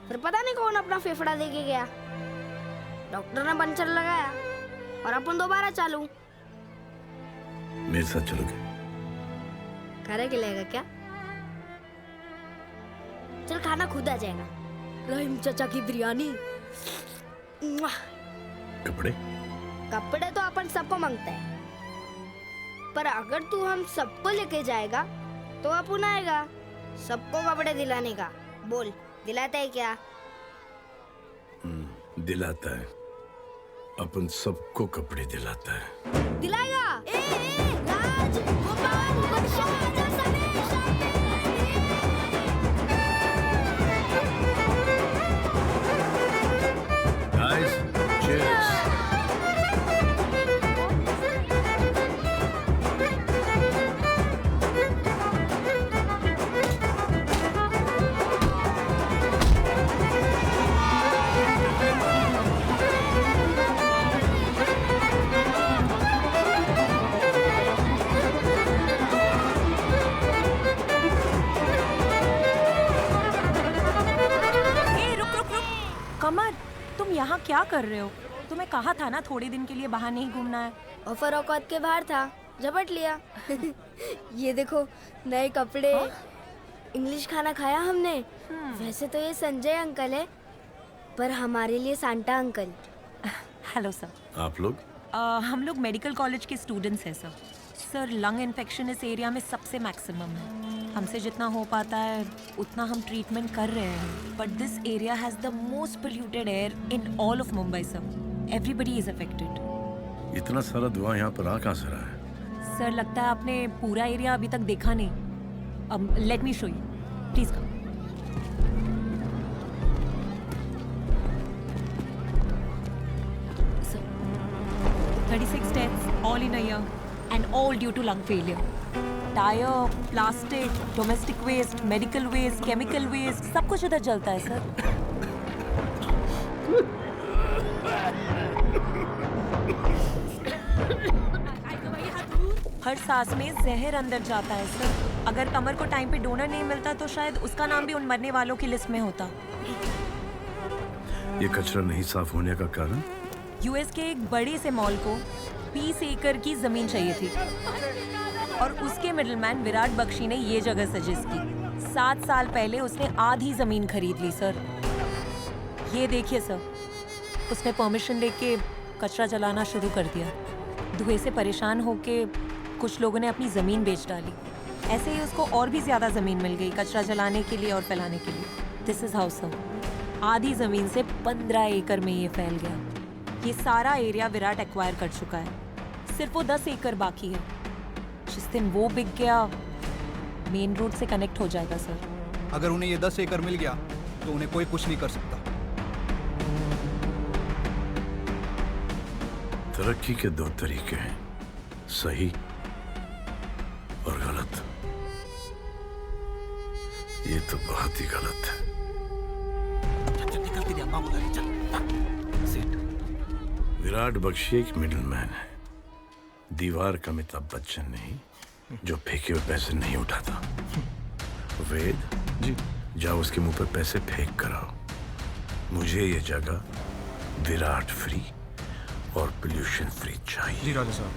फिर पता नहीं कौन अपना फेफड़ा देके गया। डॉक्टर ने पंचर लगाया और अपन दोबारा चालू। मेरे साथ चलोगे? खाने के लेगा क्या? चल खाना खुद आ जाएगा। रहीम चाचा की बिरयानी। कपड़े? कपड़े तो अपन सबको मांगते हैं, पर अगर तू हम सबको लेके जाएगा तो अपन आएगा सबको कपड़े दिलाने का। बोल, दिलाता है क्या? दिलाता है, अपन सबको कपड़े दिलाता है। दिलाएगा? राज, गोपाल, वर्षा, आजा समेश, Guys, cheers. कमर, तुम यहाँ क्या कर रहे हो? तुम्हें कहा था ना थोड़े दिन के लिए बाहर नहीं घूमना है। ऑफर औकात के बाहर था, झपट लिया। ये देखो नए कपड़े, इंग्लिश खाना खाया हमने। वैसे तो ये संजय अंकल है, पर हमारे लिए सांता अंकल। Hello sir. आप लोग? हम लोग मेडिकल कॉलेज के स्टूडेंट्स हैं सर। सर, लंग इन्फेक्शन इस एरिया में सबसे मैक्सिमम है। हमसे जितना हो पाता है उतना हम ट्रीटमेंट कर रहे हैं, but this area has the most polluted air in all of Mumbai sir. Everybody is affected. इतना सारा धुआं यहाँ पर आ कहाँ से रहा है? सर, लगता है आपने पूरा एरिया अभी तक देखा नहीं। अब let me show you, please come. Sir, 36 deaths all in a year and all due to lung failure. Tyre, plastic, domestic waste, medical waste, chemical waste, सब कुछ इधर जलता है सर। हर सांस में जहर अंदर जाता है सर। अगर कमर को टाइम पे डोनर नहीं मिलता तो शायद उसका नाम भी उन मरने वालों की लिस्ट में होता। ये कचरा नहीं साफ होने का कारण? यूएस के एक बड़े से मॉल को 20 एकड़ की जमीन चाहिए थी और उसके मिडलमैन विराट बख्शी ने ये जगह सजेस्ट की। 7 साल पहले उसने आधी जमीन खरीद ली सर। ये देखिए सर, उसने परमिशन लेके कचरा जलाना शुरू कर दिया। धुएं से परेशान होके कुछ लोगों ने अपनी जमीन बेच डाली। ऐसे ही उसको और भी ज्यादा जमीन मिल गई कचरा जलाने के लिए और फैलाने के लिए। दिस इज हाउ सर, आधी जमीन से 15 एकड़ में ये फैल गया। ये सारा एरिया विराट एक्वायर कर चुका है, सिर्फ वो 10 एकड़ बाकी है। जिस दिन वो बिक गया, मेन रोड से कनेक्ट हो जाएगा सर। अगर उन्हें ये 10 एकड़ मिल गया तो उन्हें कोई कुछ नहीं कर सकता। तरक्की के 2 तरीके हैं, सही और गलत। ये तो बहुत ही गलत है। विराट बख्शी एक मिडलमैन है, दीवार का अमिताभ बच्चन नहीं जो फेंके हुए पैसे नहीं उठाता। वेद जी, जाओ उसके मुंह पे पैसे फेंक कर आओ। मुझे ये जगह विराट फ्री और पोल्यूशन फ्री चाहिए। जी राजा साहब।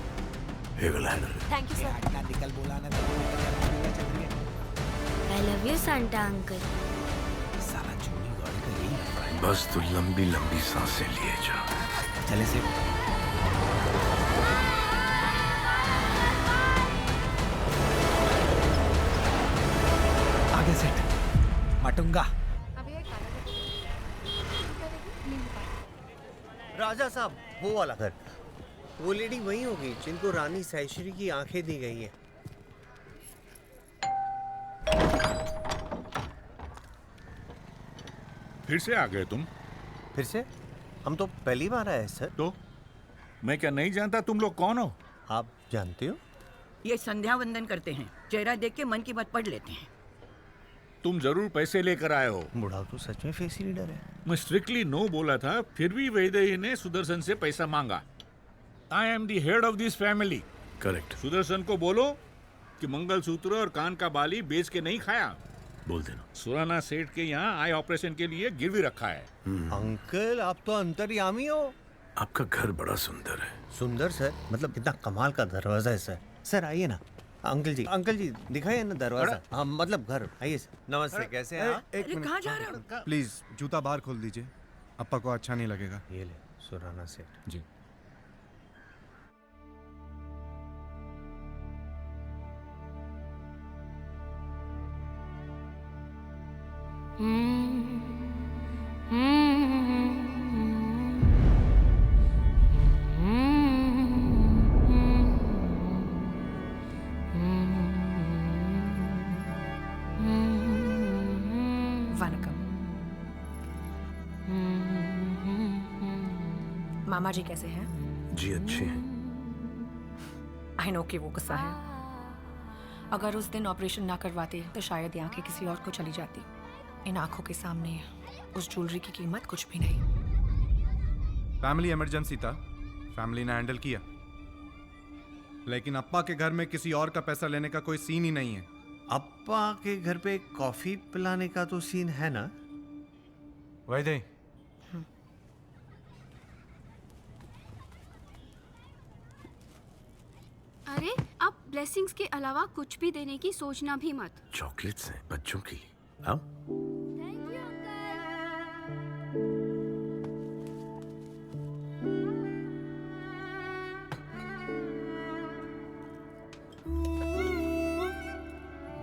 He will handle it. Thank you sir. I love you Santa uncle. बस तू लंबी लंबी सांसें लिए जा। चले से आगे सेट मटूंगा। राजा साहब, वो वाला घर, वो लेडी वही होगी जिनको रानी साइश्री की आंखें दी गई है। फिर से आ गए तुम? फिर से? हम तो पहली बार आए सर। तो मैं क्या नहीं जानता तुम लोग कौन हो? आप जानते हो? ये संध्या वंदन करते हैं, चेहरा देख के मन की बात पढ़ लेते हैं। तुम जरूर पैसे लेकर आए हो। बुढ़ा तो सच में फेस रीडर है। मैं स्ट्रिक्टली नो बोला था, फिर भी वैदेही ने सुदर्शन से पैसा मांगा। I am the head of this family. Correct. Sudarshan को बोलो कि मंगलसूत्र और कान का बाली बेच के नहीं खाया। बोल देना। सुराना सेठ के यहाँ आई ऑपरेशन के लिए गिरवी रखा है। अंकल आप तो अंतर्यामी हो। आपका घर बड़ा सुंदर है। सुंदर सर? मतलब कितना कमाल का दरवाजा है सर। सर आइए ना। अंकल जी दिखाइए ना दरवाजा। हाँ मतलब घर। आइए सर। नमस्ते, कैसे हैं आप? अरे कहाँ जा रहे हो? प्लीज जूता बाहर खोल दीजिए, अप्पा को अच्छा नहीं लगेगा। ये ले सुराना सेठ जी। वनकम। मामा जी कैसे हैं? जी अच्छे हैं। आई नो कि वो गुस्सा है। अगर उस दिन ऑपरेशन ना करवाते तो शायद ये आंखें किसी और को चली जाती। इन आंखों के सामने उस ज्वेलरी की कीमत कुछ भी नहीं। फैमिली इमरजेंसी था, फैमिली ने हैंडल किया, लेकिन अप्पा के घर में किसी और का पैसा लेने का कोई सीन ही नहीं है। अप्पा के घर पे कॉफी पिलाने का तो सीन है ना? वैदे अरे आप ब्लेसिंग्स के अलावा कुछ भी देने की सोचना भी मत। चॉकलेट्स हैं बच्चों के लिए। आओ।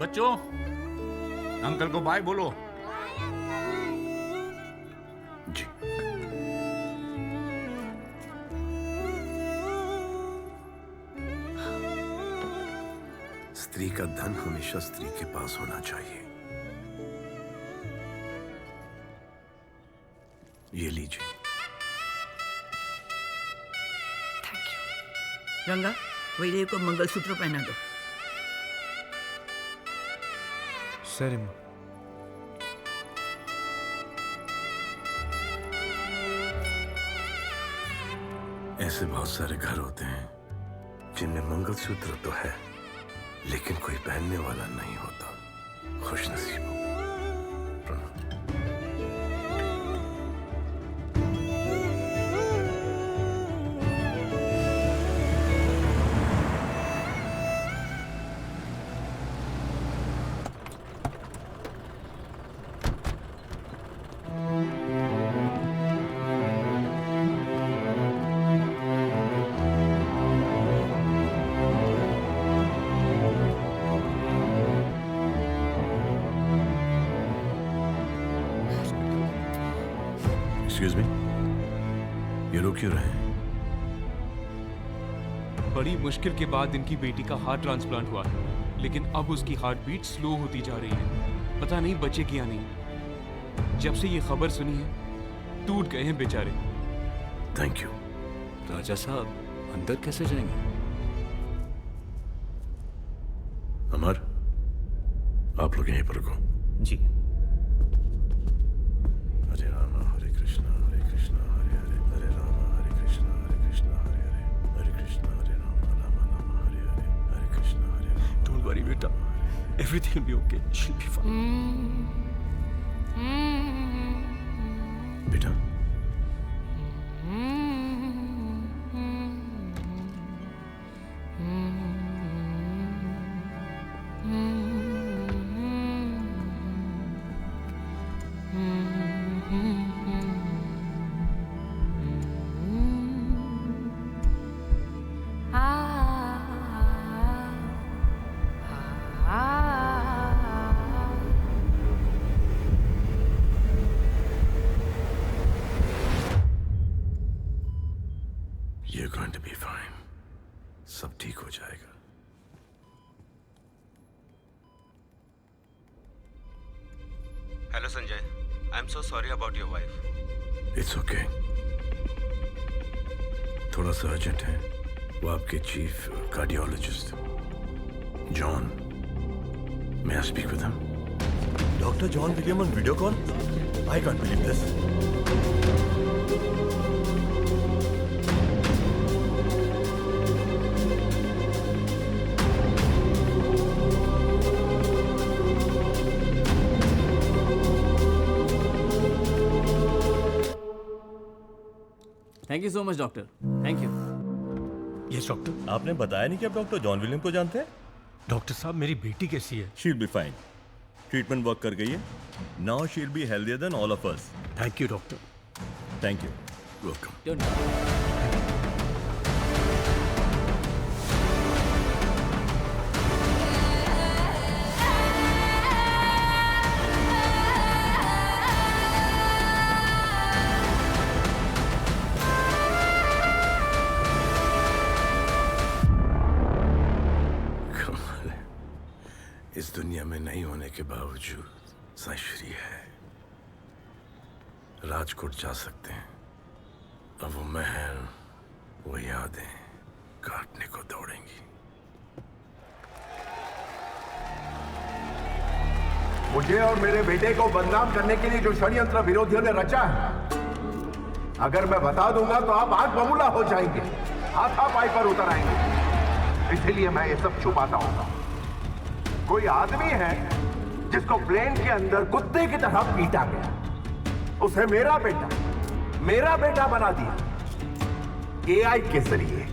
बच्चों, अंकल को बाय बोलो। जी। स्त्री का धन हमेशा स्त्री के पास होना चाहिए। ये लीजिए। रंगा, वैदेही को मंगलसूत्र पहना दो। सर ऐसे बहुत सारे घर होते हैं जिनमें मंगलसूत्र तो है लेकिन कोई पहनने वाला नहीं होता। खुशनसीब हो। एक्सक्यूज मी, ये लोग क्यों रहे हैं? बड़ी मुश्किल के बाद इनकी बेटी का हार्ट ट्रांसप्लांट हुआ है, लेकिन अब उसकी हार्ट बीट स्लो होती जा रही है। पता नहीं बचेगी या नहीं। जब से ये खबर सुनी है टूट गए हैं बेचारे। Thank you. राजा साहब अंदर कैसे जाएंगे? अमर, आप लोग यहीं पर रुको। जी। हरे राम हरे कृष्णा हरे हरे हरे राम हरे कृष्णा हरे हरे हरे कृष्णा हरे राम हरे हरे कृष्णा हरे राम। डोंट वरी बेटा, everything will be okay, she will be fine. बेटा, you're going to be fine. सब ठीक हो जाएगा। Hello Sanjay, I am so sorry about your wife. It's okay. थोड़ा सा अर्जेंट है। वो आपके chief cardiologist John, may I speak with him? Dr. John William on video call? I can't believe this. Thank you so much doctor, thank you. Yes doctor. आपने बताया नहीं कि आप डॉक्टर जॉन विलियम को जानते हैं? डॉक्टर साहब मेरी बेटी कैसी है? She will be fine. Treatment work कर गई है। Now she will be healthier then all of us. Thank you doctor. Thank you. Welcome. इस दुनिया में नहीं होने के बावजूद सश्री है। राजकोट जा सकते हैं, अब वो महल, वो यादें काटने को दौड़ेंगी। मुझे और मेरे बेटे को बदनाम करने के लिए जो षड्यंत्र विरोधियों ने रचा है, अगर मैं बता दूंगा तो आप आग बबूला हो जाएंगे, हाथापाई पर उतर आएंगे। इसलिए मैं ये सब छुपाता हूं। कोई आदमी है जिसको प्लेन के अंदर कुत्ते की तरह पीटा गया, उसे मेरा बेटा बना दिया एआई के जरिए।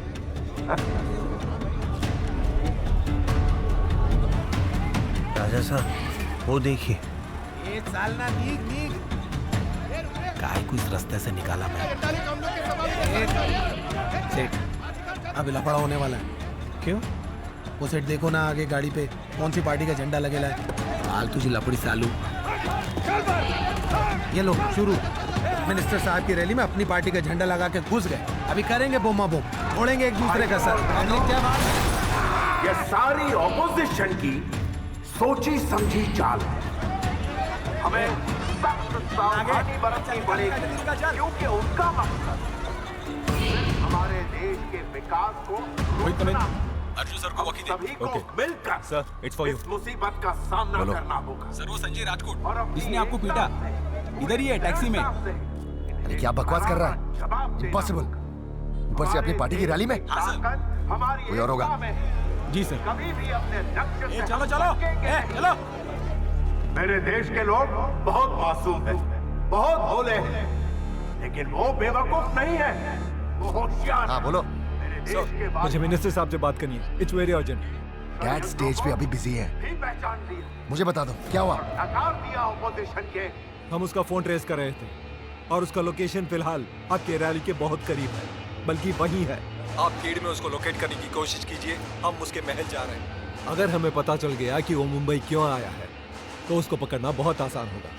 राजा साहब वो देखिए। ये चालना नीक काय को इस रास्ते से निकाला मैं। सेठ अब लफड़ा होने वाला है। क्यों? वो सेठ देखो ना, आगे गाड़ी पे कौन सी पार्टी का झंडा लगेला है। फालतू जी लपड़ी सालू। ये लो शुरू। मिनिस्टर साहब की रैली में अपनी पार्टी का झंडा लगा के घुस गए। अभी करेंगे बोमा बोम, फोड़ेंगे एक दूसरे का सर। क्या बात है? ये सारी ऑपोजिशन की सोची समझी चाल है। हमें सख्त सावधानी बरतनी पड़ेगी, क्योंकि उनका मकसद हमारे देश के विकास को अर्जुन सर को वकील सभी को मिलकर सर, it's for you. इस मुसीबत का सामना करना होगा। सर वो संजय राजकोट, इसने आपको पीटा, इधर ही है टैक्सी में। अरे क्या बकवास कर रहा है? इम्पॉसिबल। ऊपर से अपनी पार्टी की रैली में कोई और होगा। जी सर। कभी भी अपने लक्ष्य से चलो चलो। मेरे देश के लोग बहुत मासूम हैं, बहुत भोले हैं, लेकिन वो बेवकूफ नहीं है, वो होशियार। हाँ बोलो। मुझे मिनिस्टर साहब से बात करनी है। It's very urgent. Dad stage पे अभी बिजी है। मुझे बता दो क्या हुआ। दिया ऑपोजिशन के। हम उसका फोन ट्रेस कर रहे थे और उसका लोकेशन फिलहाल आपके रैली के बहुत करीब है, बल्कि वही है। आप भीड़ में उसको लोकेट करने की कोशिश कीजिए, हम उसके महल जा रहे हैं। अगर हमें पता चल गया कि वो मुंबई क्यों आया है तो उसको पकड़ना बहुत आसान होगा।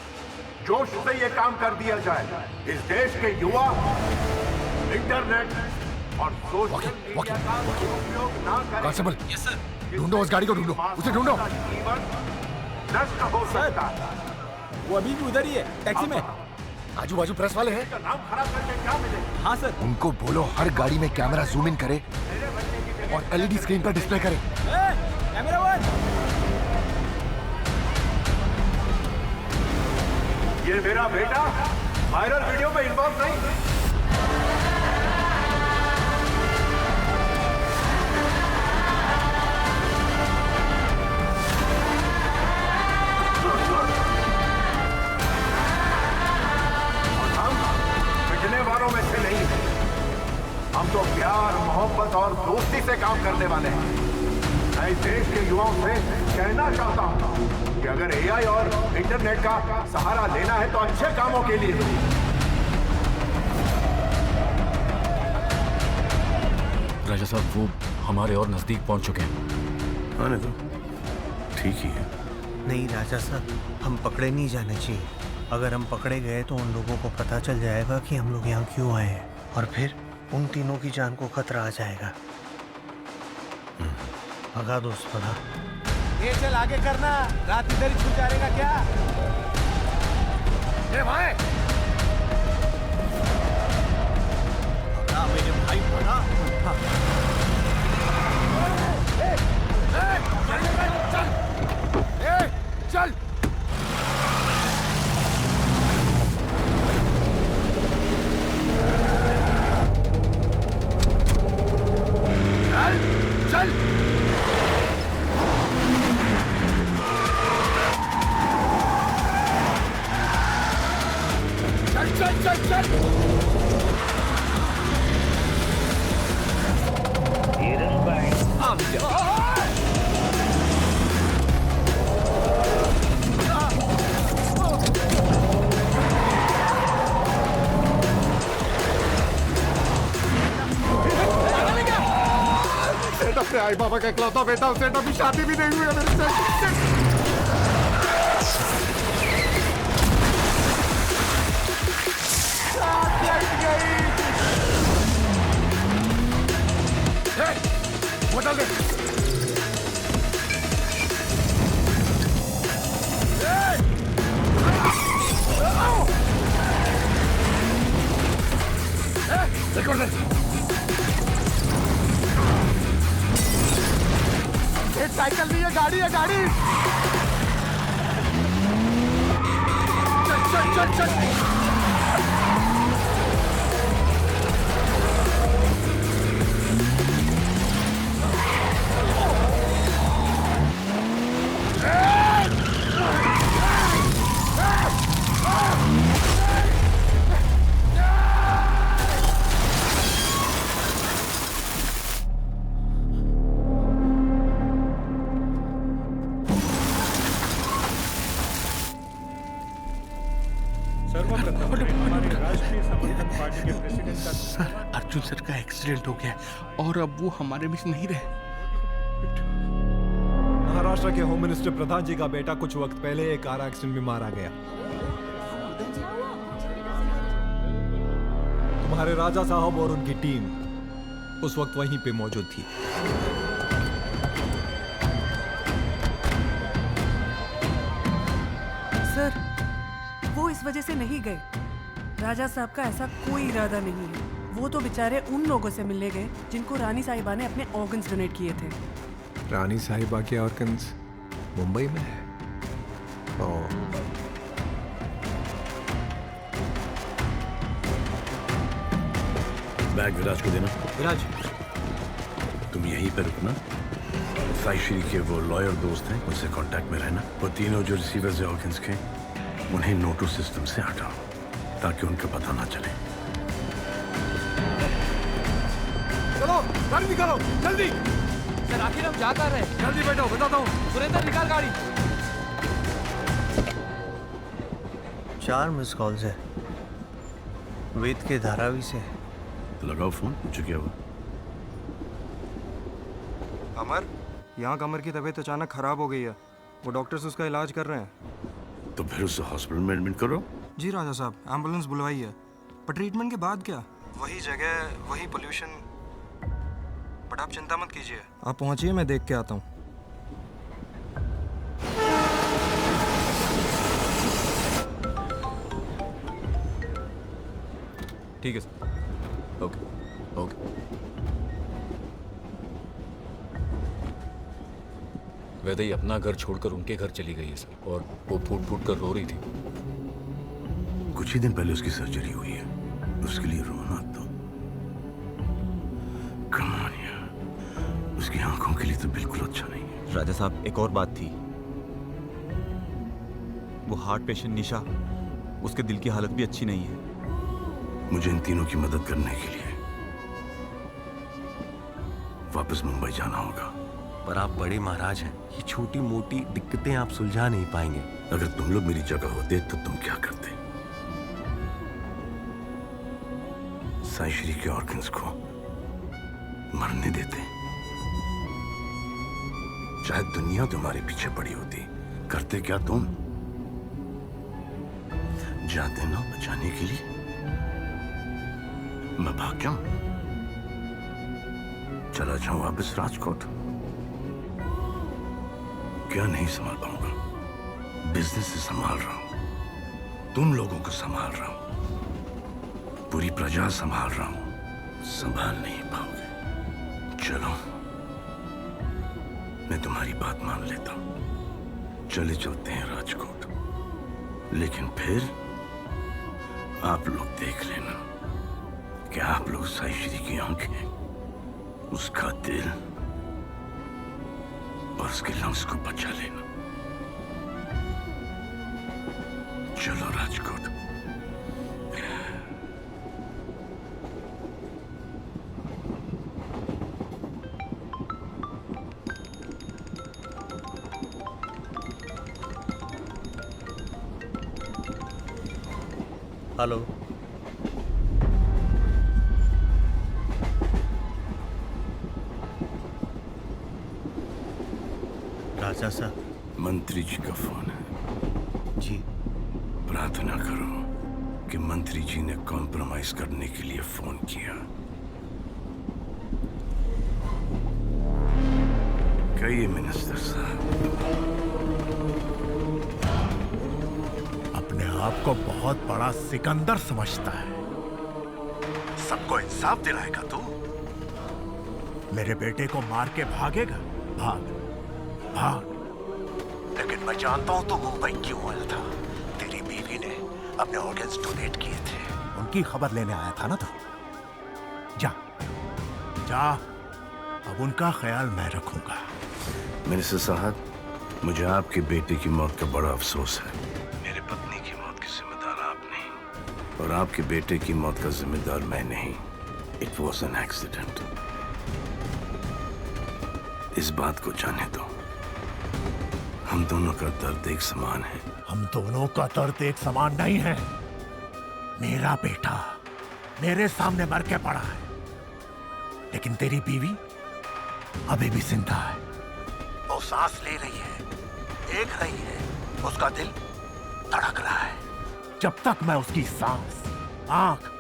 जोश से ये काम कर दिया जाए। इस देश के युवा इंटरनेट और सोशल मीडिया का उपयोग ना करें। कांस्टेबल, ढूंढो उस गाड़ी को, ढूंढो उसे, ढूंढो। नष्ट हो सकता है। वो अभी भी उधर ही है, टैक्सी में। आजू बाजू प्रेस वाले हैं। नाम खराब करके क्या मिलेगा? हाँ सर। उनको बोलो हर गाड़ी में कैमरा जूम इन करे और एलईडी स्क्रीन पर डिस्प्ले करे। Camera one. ये मेरा बेटा वायरल वीडियो में इन्वॉल्व नहीं। वालों में से नहीं है। हम तो प्यार, मोहब्बत और दोस्ती से काम करने वाले हैं। मैं इस देश के युवाओं से कहना चाहता हूं कि अगर एआई और इंटरनेट का सहारा लेना है तो अच्छे कामों के लिए। राजा साहब वो हमारे और नजदीक पहुंच चुके हैं। आने दो, ठीक ही है। नहीं राजा साहब, हम पकड़े नहीं जाने चाहिए। अगर हम पकड़े गए तो उन लोगों को पता चल जाएगा कि हम लोग यहाँ क्यों आए हैं और फिर उन तीनों की जान को खतरा आ जाएगा। भगा दोस्त भगा। ये चल आगे करना, रात इधर ही गुजारेगा क्या? ए भाई, भगा मेरे भाई, भगा। चल। चल। चल। साईं बाबा का इकलौता बेटा, उसे अभी शादी भी नहीं हुई है मेरे से। बदल दे। एक साइकिल नहीं है, गाड़ी है, गाड़ी। चल चल चल चल। अर्जुन सर का एक्सीडेंट हो गया और अब वो हमारे बीच नहीं रहे। महाराष्ट्र के होम मिनिस्टर प्रधान जी का बेटा कुछ वक्त पहले एक कार एक्सीडेंट में मारा गया। तुम्हारे राजा साहब और उनकी टीम उस वक्त वहीं पे मौजूद थी। सर, वो इस वजह से नहीं गए। राजा साहब का ऐसा कोई इरादा नहीं है। वो तो बेचारे उन लोगों से मिलने गए जिनको रानी साहिबा ने अपने ऑर्गन्स डोनेट किए थे। रानी साहिबा के ऑर्गन्स मुंबई में है। बैग विराज को देना। विराज, तुम यहीं पर रुकना। साई श्री के वो लॉयर दोस्त हैं, उनसे कांटेक्ट में रहना। वो तीनों जो रिसीवर्स है ऑर्गन्स के, उन्हें नोटो सिस्टम से हटाओ ताकि उनको पता ना चले। चलो गाड़ी निकालो जल्दी। सर आखिर हम जा कर रहे हैं। जल्दी बैठो, बताता हूँ। सुरेंद्र निकाल गाड़ी। 4 मिस कॉल्स है वेद के धारावी से। लगाओ फोन, पूछो क्या हुआ। अमर, यहाँ कमर की तबीयत अचानक खराब हो गई है। वो डॉक्टर्स उसका इलाज कर रहे हैं। तो फिर उसे हॉस्पिटल में एडमिट करो। जी राजा साहब, एम्बुलेंस बुलवाई है। पर ट्रीटमेंट के बाद क्या? वही जगह, वही पोल्यूशन। बट आप चिंता मत कीजिए, आप पहुंचिए, मैं देख के आता हूँ। ठीक है सर। Okay okay. वैदई अपना घर छोड़कर उनके घर चली गई है सर, और वो फूट फूट कर रो रही थी। कुछ ही दिन पहले उसकी सर्जरी हुई है, उसके लिए रोना तो कमानिया उसकी आंखों के लिए तो बिल्कुल अच्छा नहीं है। राजा साहब, एक और बात थी। वो हार्ट पेशेंट निशा, उसके दिल की हालत भी अच्छी नहीं है। मुझे इन तीनों की मदद करने के लिए वापस मुंबई जाना होगा। पर आप बड़े महाराज हैं, ये छोटी मोटी दिक्कतें आप सुलझा नहीं पाएंगे। अगर तुम लोग मेरी जगह होते तो तुम क्या करते? साई श्री के ऑर्गन्स को मरने देते? शायद दुनिया तुम्हारे पीछे पड़ी होती। करते क्या तुम? जाते ना बचाने के लिए? मैं भाग जाऊं, चला जाऊं वापस राजकोट? क्या नहीं संभाल पाऊंगा? बिजनेस से संभाल रहा हूं, तुम लोगों को संभाल रहा हूं, पूरी प्रजा संभाल रहा हूं। संभाल नहीं पाओगे। चलो, मैं तुम्हारी बात मान लेता हूं, चले चलते हैं राजकोट। लेकिन फिर आप लोग देख लेना कि आप लोग साई श्री की आंखें, उसका दिल और उसके लंग्स को बचा लेना। चलो राजकोट। हेलो, राजा साहब। मंत्री जी का फोन है। जी। प्रार्थना करो कि मंत्री जी ने कॉम्प्रोमाइज करने के लिए फोन किया। कहिए मिनिस्टर साहब। अपने आप को बहुत बड़ा सिकंदर समझता है, सबको इंसाफ दिलाएगा तू। मेरे बेटे को मार के भागेगा, भाग भाग। लेकिन मैं जानता हूं तू मुंबई क्यों आया था। तेरी बीवी ने अपने ऑर्गन्स डोनेट किए थे, उनकी खबर लेने आया था ना तू। जा जा, अब उनका ख्याल मैं रखूंगा। मिनिस्टर साहब, मुझे आपके बेटे की मौत का बड़ा अफसोस है। मेरी पत्नी की मौत की जिम्मेदार आप नहीं, और आपके बेटे की मौत का जिम्मेदार मैं नहीं। It was an accident. इस बात को जाने दो, हम दोनों का दर्द एक समान है। हम दोनों का दर्द एक समान नहीं है। मेरा बेटा मेरे सामने मर के पड़ा है, लेकिन तेरी बीवी अभी भी जिंदा है। वो सांस ले रही है, देख रही है, उसका दिल धड़क रहा है। जब तक मैं उसकी सांस, आंख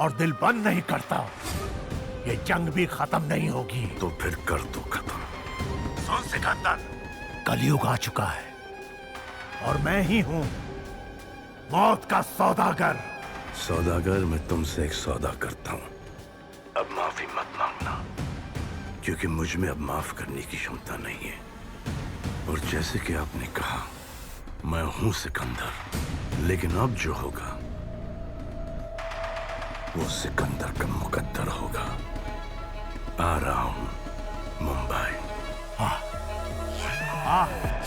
और दिल बंद नहीं करता, ये जंग भी खत्म नहीं होगी। तो फिर कर दो खत्म। सुन सिकंदर, कलयुग आ चुका है और मैं ही हूं मौत का सौदागर। सौदागर, मैं तुमसे एक सौदा करता हूं। अब माफी मत मांगना, क्योंकि मुझ में अब माफ करने की क्षमता नहीं है। और जैसे कि आपने कहा, मैं हूं सिकंदर, लेकिन अब जो होगा वो सिकंदर का मुकद्दर होगा। आ रहा हूं Mumbai.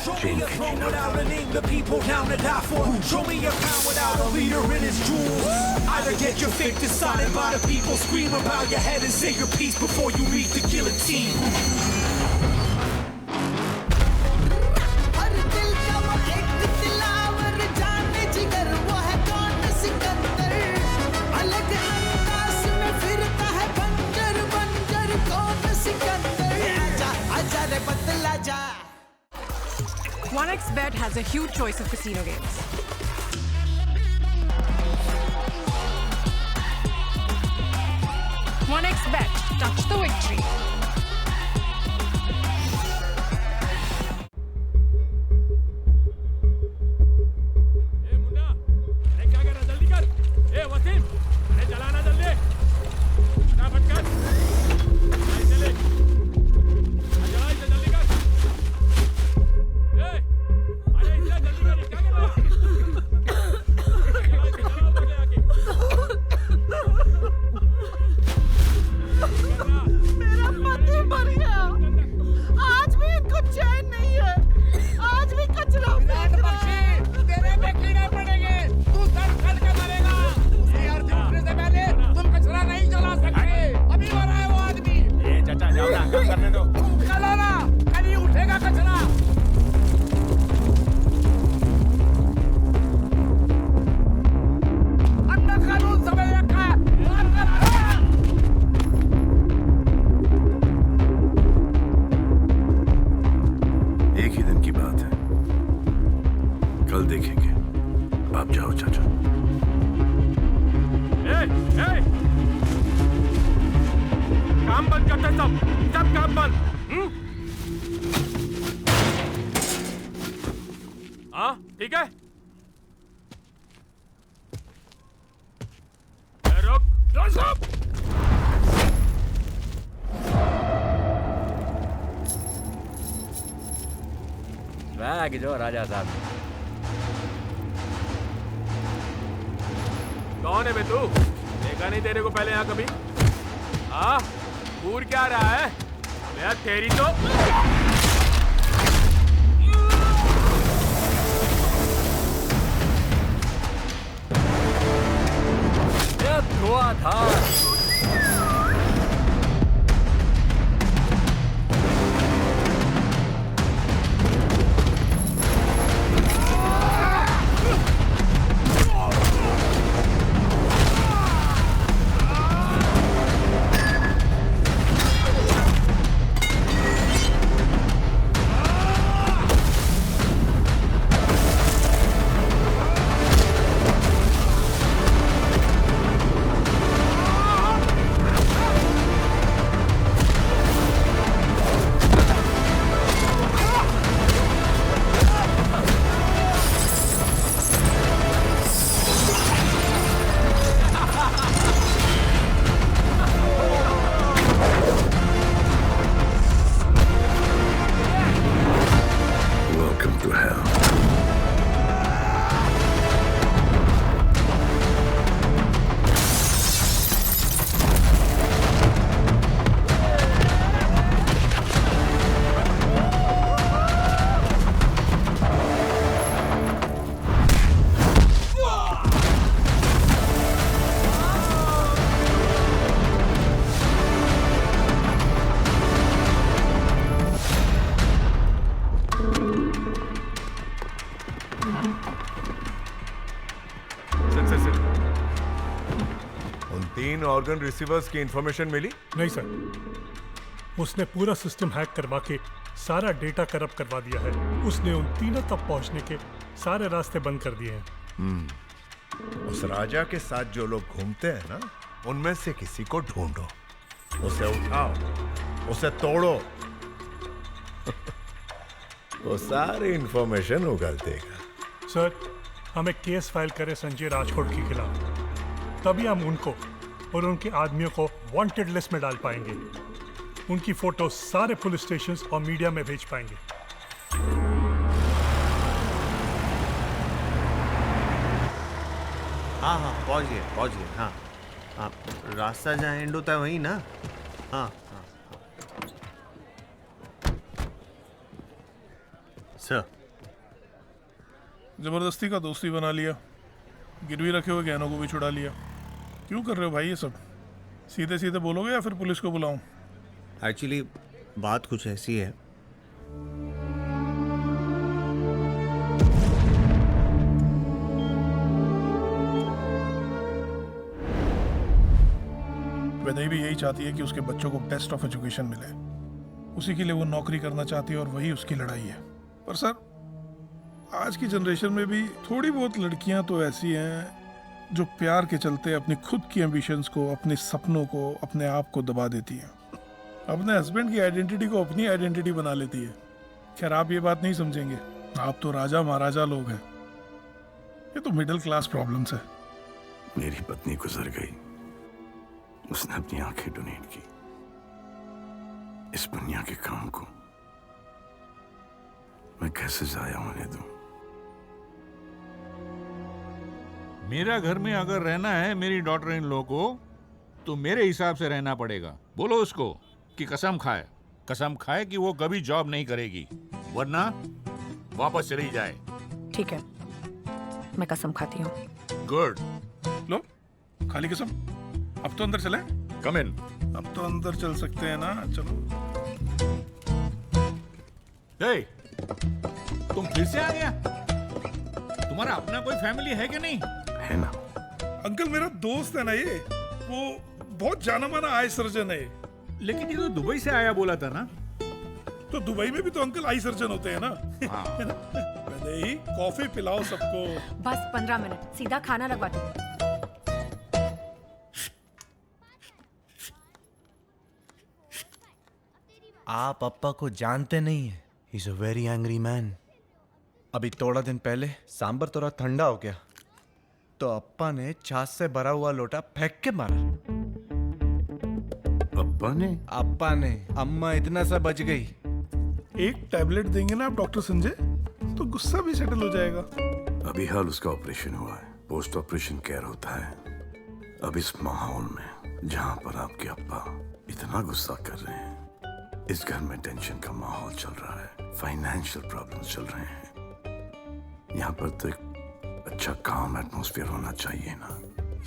Show me a throne without a name, the people down to die for. Show me a town without a leader in its jewels. Either get your fate decided by the people, scream about your head and say your piece before you meet the guillotine. OneXBet has a huge choice of casino games. OneXBet, touch the victory. ठीक है, रुक bag जो राजा साहब। कौन है बे तू? देखा नहीं तेरे को पहले यहाँ कभी? हाँ, घूर क्या रहा है? मैं तेरी तो हुआ था। इन ऑर्गन रिसीवर्स की इंफॉर्मेशन मिली? नहीं सर, उसने पूरा सिस्टम हैक करवा के सारा डेटा करप्ट करवा दिया है। उसने उन तीनों तक पहुंचने के सारे रास्ते बंद कर दिए हैं। उस राजा के साथ जो लोग घूमते हैं ना, उनमें से किसी को ढूंढो, उसे उठाओ, उसे तोड़ो। वो सारी इंफॉर्मेशन उगल देगा। सर, हमें केस फाइल करें संजय राजकोट के खिलाफ, तभी हम उनको और उनके आदमियों को वांटेड लिस्ट में डाल पाएंगे। उनकी फोटो सारे पुलिस स्टेशन और मीडिया में भेज पाएंगे। हाँ हाँ पहुंच गए हाँ हाँ, रास्ता जहाँ एंड होता है वही ना? हाँ हाँ सर। जबरदस्ती का दोस्ती बना लिया, गिरवी रखे हुए गहनों को भी छुड़ा लिया। क्यों कर रहे हो भाई ये सब? सीधे सीधे बोलोगे या फिर पुलिस को बुलाऊं? एक्चुअली बात कुछ ऐसी है। वैदेही भी यही चाहती है कि उसके बच्चों को बेस्ट ऑफ एजुकेशन मिले। उसी के लिए वो नौकरी करना चाहती है और वही उसकी लड़ाई है। पर सर, आज की जनरेशन में भी थोड़ी बहुत लड़कियां तो ऐसी हैं जो प्यार के चलते अपनी खुद की एम्बिशंस को, अपने सपनों को, अपने आप को दबा देती हैं। अपने हस्बैंड की आइडेंटिटी को अपनी आइडेंटिटी बना लेती है। खैर, आप ये बात नहीं समझेंगे, आप तो राजा महाराजा लोग हैं। ये तो मिडिल क्लास प्रॉब्लम्स है। मेरी पत्नी गुजर गई, उसने अपनी आंखें डोनेट की। इस दुनिया के काम को मैं कैसे जाया होने दूं? मेरा घर में अगर रहना है मेरी डॉटर इन लो को, तो मेरे हिसाब से रहना पड़ेगा। बोलो उसको कि कसम खाए कि वो कभी जॉब नहीं करेगी, वरना वापस चली जाए। ठीक है, मैं कसम खाती हूँ। गुड। लो, खाली कसम। अब तो अंदर चले। कम इन। अब तो अंदर चल सकते हैं ना? चलो। हे, तुम फिर से आ गया? तुम्हारा अपना कोई फैमिली है कि नहीं? है ना। अंकल, मेरा दोस्त है ना ये, वो बहुत जाना माना आई सर्जन है। लेकिन ये तो दुबई से आया बोला था ना? तो दुबई में भी तो अंकल आई सर्जन होते हैं ना। ही कॉफी पिलाओ सबको। बस 15 मिनट, सीधा खाना लगवाती हूँ। आप अप्पा को जानते नहीं है। He's a very angry man. अभी थोड़ा दिन पहले सांबर थोड़ा ठंडा हो गया तो अप्पा ने छाछ से भरा हुआ लोटा फेंक के मारा। अप्पा ने अम्मा इतना सा बच गई। एक टैबलेट देंगे ना आप डॉक्टर संजय, तो गुस्सा भी सेटल हो जाएगा। अभी हाल उसका ऑपरेशन हुआ है, पोस्ट ऑपरेशन केयर होता है। अब इस माहौल में जहां पर आपके अप्पा इतना गुस्सा कर रहे हैं, इस घर में टेंशन का माहौल चल रहा है, फाइनेंशियल प्रॉब्लम्स चल रहे हैं। यहाँ पर तो एक अच्छा काम एटमॉस्फेयर होना चाहिए ना।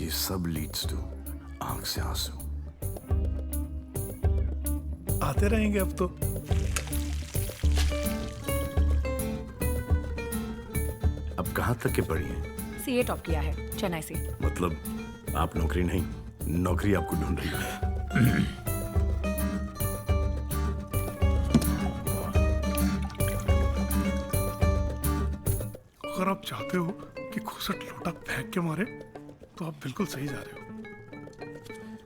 ये सब लीड्स टू आंख से आंसू। आते रहेंगे अब तो। अब कहाँ तक के पढ़ी हैं? सीए टॉप किया है चेन्नई से। मतलब आप नौकरी नहीं, नौकरी आपको ढूंढ रही है। अगर आप चाहते हो कि खुसट लोटा फेंक के मारे, तो आप बिल्कुल सही जा रहे हो।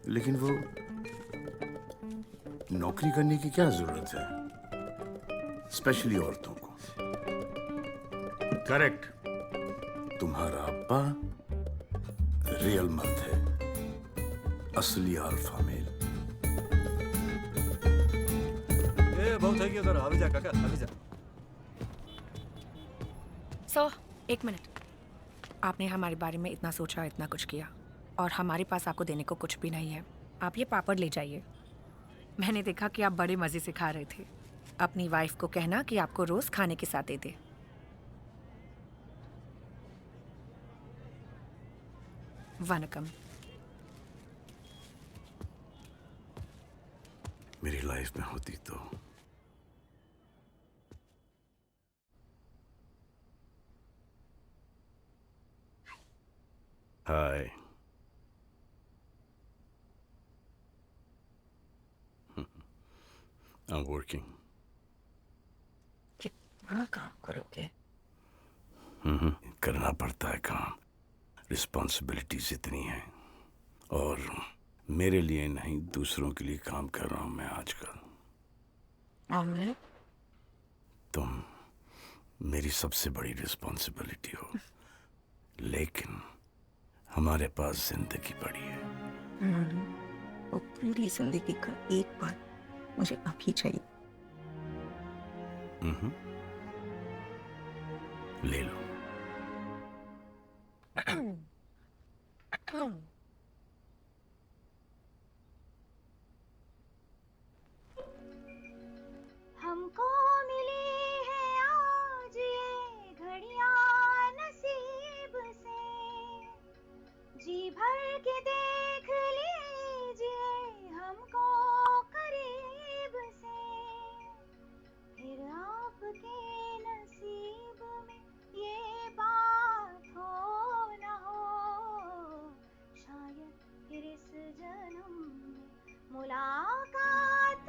लेकिन वो नौकरी करने की क्या जरूरत है, स्पेशली औरतों को? करेक्ट। तुम्हारा अब्बा रियल मर्द है, असली अल्फा मेल। बहुत है कि अगर अभी जा काका, अभी जा। एक मिनट। आपने हमारे बारे में इतना सोचा, इतना कुछ किया, और हमारे पास आपको देने को कुछ भी नहीं है। आप ये पापड़ ले जाइए। मैंने देखा कि आप बड़े मज़े से खा रहे थे। अपनी वाइफ को कहना कि आपको रोज़ खाने के साथ दे दे। वनकम। मेरी लाइफ में होती तो हाय, I'm working. कितना काम करोगे? करना पड़ता है काम। रिस्पॉन्सिबिलिटीज इतनी हैं और मेरे लिए नहीं दूसरों के लिए काम कर रहा हूं मैं आजकल। और तुम मेरी सबसे बड़ी रिस्पॉन्सिबिलिटी हो, लेकिन हमारे पास जिंदगी पड़ी है। वो पूरी जिंदगी का एक पल मुझे अभी चाहिए। ले लो। हमको मिली है आज ये घड़ियां नसीब से, जी भर के देख लीजिए हमको करीब से, फिर आपके नसीब में ये बात हो न हो, शायद फिर इस जन्म में मुलाकात।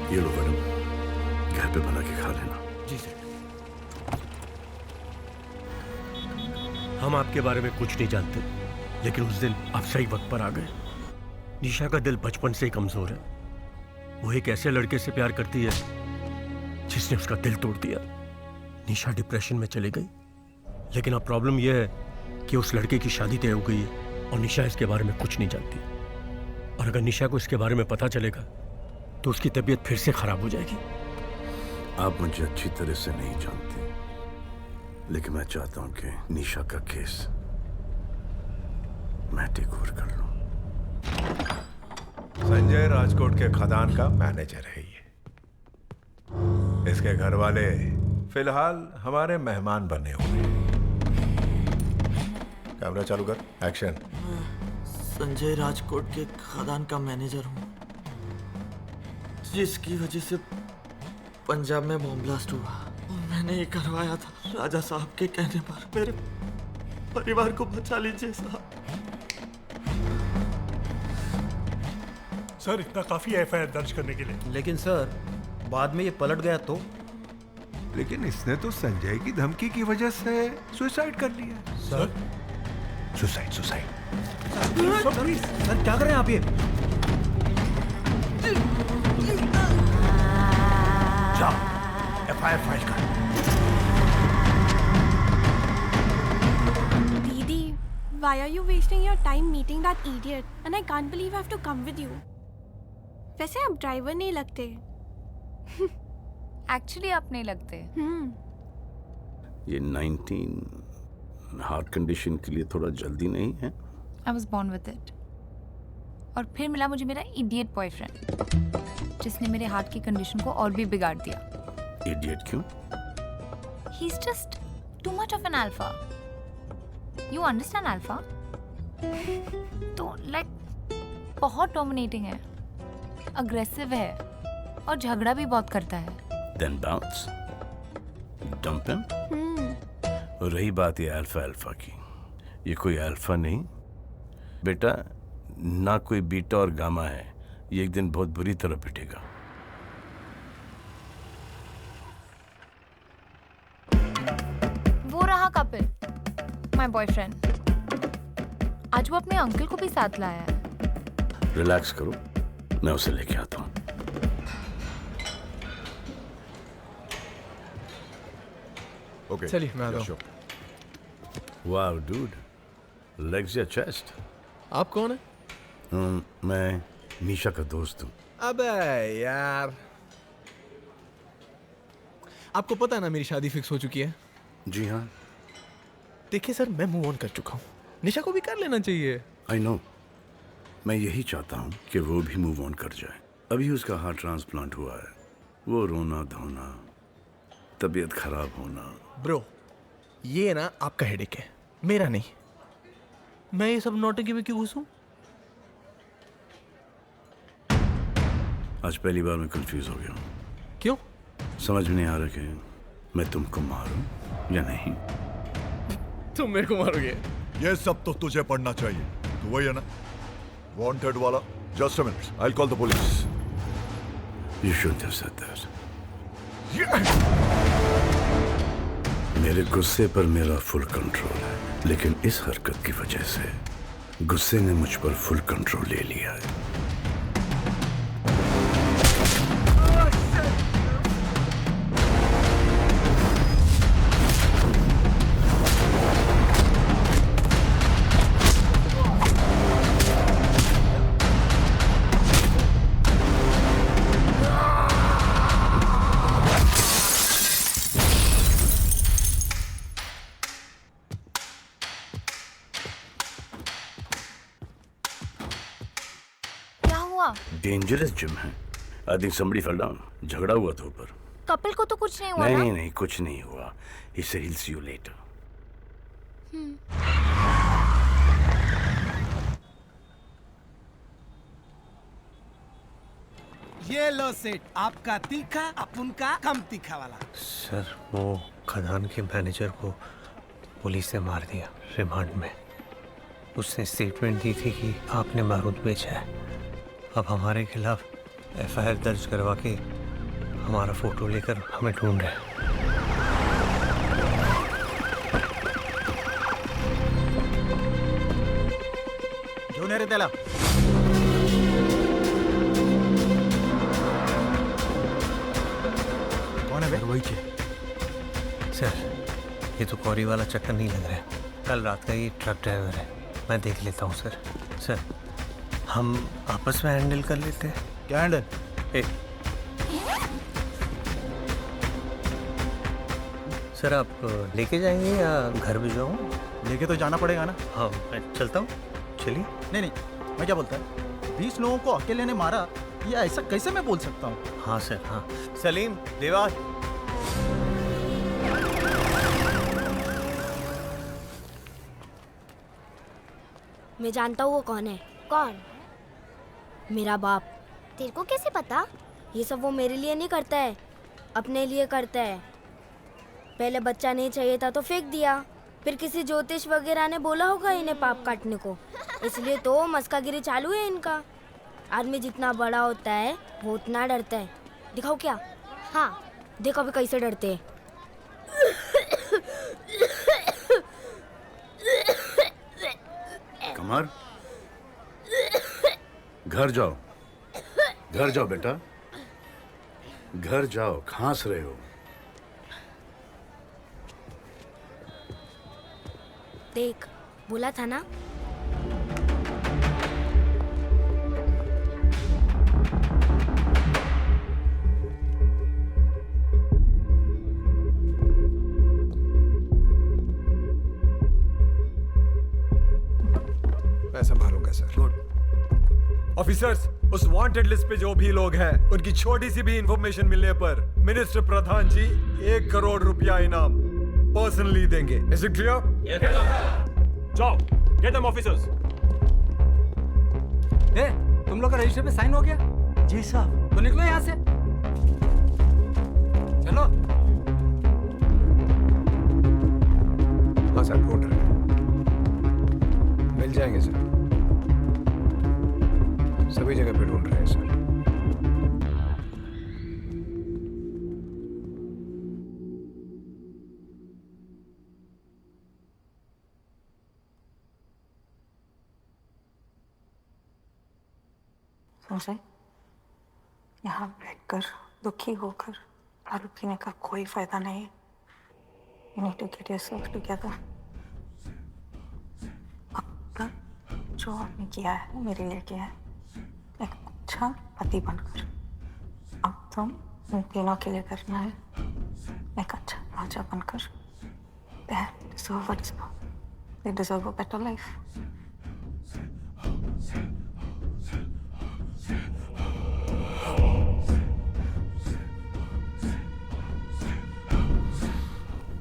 ये लो मैडम, घर पे बना के खा लेना। जी सर। हम आपके बारे में कुछ नहीं जानते, लेकिन उस दिन आप सही वक्त पर आ गए। निशा का दिल बचपन से ही कमजोर है। वो एक ऐसे लड़के से प्यार करती है जिसने उसका दिल तोड़ दिया। निशा डिप्रेशन में चली गई, लेकिन अब प्रॉब्लम यह है कि उस लड़के की शादी तय हो गई है और निशा इसके बारे में कुछ नहीं जानती। और अगर निशा को इसके बारे में पता चलेगा तो उसकी तबीयत फिर से खराब हो जाएगी। आप मुझे अच्छी तरह से नहीं जानते, लेकिन मैं चाहता हूं कि निशा का केस मैं टेक ओवर कर लूं। संजय राजकोट के खदान का मैनेजर है ये। इसके घर वाले फिलहाल हमारे मेहमान बने हुए हैं। कैमरा चालू कर, एक्शन। संजय राजकोट के खदान का मैनेजर हूँ, जिसकी वजह से पंजाब में बॉम्ब ब्लास्ट हुआ। मैंने ये करवाया था राजा साहब के कहने पर। मेरे परिवार को बचा लीजिए साहब। सर इतना काफी है एफआईआर दर्ज करने के लिए। लेकिन सर बाद में ये पलट गया तो? लेकिन इसने तो संजय की धमकी की वजह से सुसाइड कर लिया। Sir suicide suicide. सर क्या कर रहे हैं आप ये? जाओ एफआईआर फाइल कर। Didi, why are you wasting your time meeting that idiot? And I can't believe I have to come with you. वैसे आप ड्राइवर नहीं लगते। एक्चुअली आप नहीं लगते। ये 19 हार्ट कंडीशन के लिए थोड़ा जल्दी नहीं है? I was born with it. और फिर मिला मुझे मेरा इडियट बॉयफ्रेंड, जिसने मेरे हार्ट की कंडीशन को और भी बिगाड़ दिया। इडियट क्यों? He's just too much of an alpha. You understand alpha? तो like बहुत डोमिनेटिंग है, अग्रेसिव है और झगड़ा भी बहुत करता है। Then bounce, dump him. और रही बात ये अल्फा की, ये कोई अल्फा नहीं बेटा, ना कोई बीटा और गामा है। ये एक दिन बहुत बुरी तरह पिटेगा। वो रहा कपिल, माय बॉयफ्रेंड। आज वो अपने अंकल को भी साथ लाया है। रिलैक्स करो, मैं उसे लेके आता हूँ। ओके चलिए मैं आता हूँ। वाव डूड, लेग्स या चेस्ट? आप कौन है? मैं निशा का दोस्त हूँ। अबे यार, आपको पता है ना मेरी शादी फिक्स हो चुकी है। जी हाँ। देखिए सर, मैं मूव ऑन कर चुका हूँ, निशा को भी कर लेना चाहिए। आई नो, मैं यही चाहता हूँ कि वो भी मूव ऑन कर जाए। अभी उसका हार्ट ट्रांसप्लांट हुआ है, वो रोना धोना, तबीयत खराब होना। ब्रो, ये ना आपका हेडेक है, मेरा नहीं। मैं ये सब नौटंकी में क्यों घुसूं? आज पहली बार मैं कंफ्यूज हो गया हूँ। क्यों? समझ में नहीं आ रहा कि मैं तुमको मारूं या नहीं। तुम मेरे को मारोगे? ये सब तो तुझे पढ़ना चाहिए। तू वही है ना, वांटेड वाला? Just a minute, I will call the police. You shouldn't have said that. मेरे गुस्से पर मेरा फुल कंट्रोल है, लेकिन इस हरकत की वजह से गुस्से ने मुझ पर फुल कंट्रोल ले लिया है। डेंजरस जिम है। I think somebody fell down. झगड़ा हुआ था ऊपर। कपिल को तो कुछ नहीं हुआ ना? नहीं, कुछ नहीं हुआ। He said he'll see you later. ये लो सेठ, आपका तीखा, अपुन का कम तीखा वाला। सर, वो खदान के मैनेजर को पुलिस ने मार दिया रिमांड में। उसने स्टेटमेंट दी थी कि आपने बारूद बेचा है। अब हमारे खिलाफ एफआईआर दर्ज करवा के हमारा फोटो लेकर हमें ढूंढ रहे हैं। जूनियर तेला कौन है? वही सर, ये तो कौरी वाला चक्कर नहीं लग रहा है। कल रात का ये ट्रक ड्राइवर है। मैं देख लेता हूँ सर। सर, हम आपस में हैंडल कर लेते हैं। क्या हैंडल? सर, आप लेके जाएंगे या घर भिजवाऊँ? लेके तो जाना पड़ेगा ना। हाँ, मैं चलता हूँ। चलिए। नहीं, मैं क्या बोलता है, 20 लोगों को अकेले ने मारा, ये ऐसा कैसे मैं बोल सकता हूँ? हाँ सर, हाँ। सलीम, देवार। मैं जानता हूँ वो कौन है। कौन? मेरा बाप। तेरे को कैसे पता? ये सब वो मेरे लिए नहीं करता है, अपने लिए करता है। पहले बच्चा नहीं चाहिए था तो फेंक दिया, फिर किसी ज्योतिष वगैरह ने बोला होगा इन्हें पाप काटने को, इसलिए तो मस्कागिरी चालू है इनका। आदमी जितना बड़ा होता है वो उतना डरता है। दिखाओ क्या? हाँ, देखो अभी कैसे डरते हैं। कमर, घर जाओ, घर जाओ बेटा, घर जाओ, खांस रहे हो। देख, बोला था ना। मैं संभालूंगा सर। ऑफिसर्स, उस वांटेड लिस्ट पे जो भी लोग हैं, उनकी छोटी सी भी इंफॉर्मेशन मिलने पर मिनिस्टर प्रधान जी 1 करोड़ रुपया इनाम पर्सनली देंगे। Is it clear? जाओ, गेट देम ऑफिसर्स। तुम लोग का रजिस्टर पे साइन हो गया? जी साहब। तो निकलो यहाँ से। चलो। हाँ सर, ढूंढ रहे हैं। मिल जाएंगे सर, सभी जगह पे ढूंढ रहे हैं सर। संजय, यहाँ बैठकर दुखी होकर दारू पीने का कोई फायदा नहीं। You need to get yourself together. अब तक जो आपने किया है मेरे लिए किया है, एक अच्छा पति बनकर। अब तुम इन तीनों के लिए करना है एक अच्छा राजा बनकर। They deserve what's now. They deserve a better life.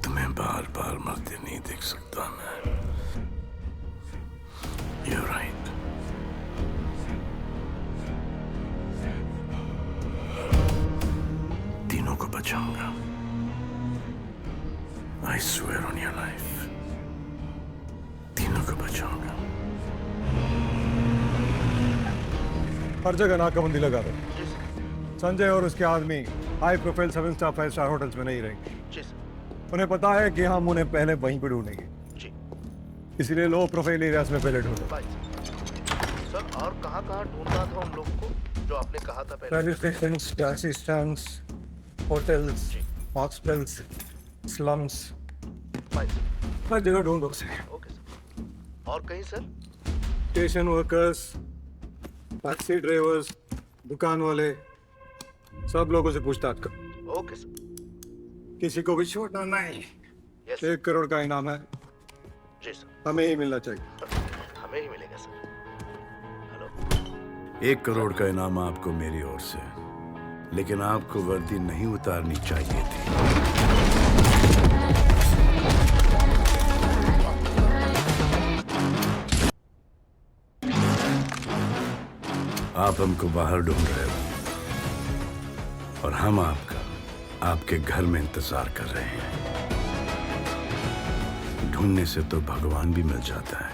तुम्हें बार बार मरते नहीं देख सकता मैं। You're right. बचाऊंगा। I swear on your life, तीनों को बचाऊंगा। हर जगह नाकाबंदी लगा दो। संजय और उसके आदमी high profile 7 star 5 star hotels में नहीं रहेंगे। उन्हें पता है कि हम उन्हें पहले वहीं पर ढूंढेंगे, इसलिए लो प्रोफाइल एरियाज में पहले ढूंढो। सर और कहाँ ढूंढना था उन लोगों को जो आपने कहा था पहले? Railway station, taxi stands, hotels, hospitals, slums, हर जगह ढूंढो उसे। Okay sir. और कहीं sir? Station workers, taxi drivers, दुकान वाले, सब लोगों से पूछताछ करो। Okay sir. किसी को भी छोड़ना नहीं। 1 करोड़ का इनाम है। जी सर। हमें ही मिलना चाहिए। हमें ही मिलेगा सर। 1 करोड़ का इनाम आपको मेरी ओर से, लेकिन आपको वर्दी नहीं उतारनी चाहिए थी। आप हमको बाहर ढूंढ रहे हो और हम आपके घर में इंतजार कर रहे हैं। ढूंढने से तो भगवान भी मिल जाता है,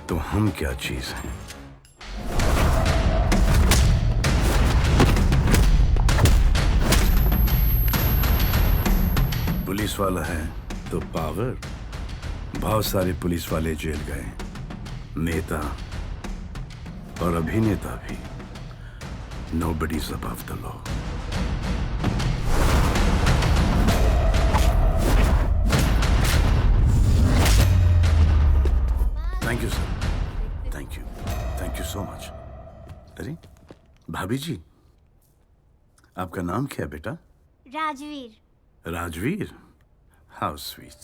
तो हम क्या चीज हैं? पुलिस वाला है तो पावर। बहुत सारे पुलिस वाले जेल गए, नेता और अभिनेता भी। Nobody is above the law. Thank you, sir. Thank you. Thank you so much. अरे भाभी जी, आपका नाम क्या है बेटा? Rajveer. Rajveer? How sweet.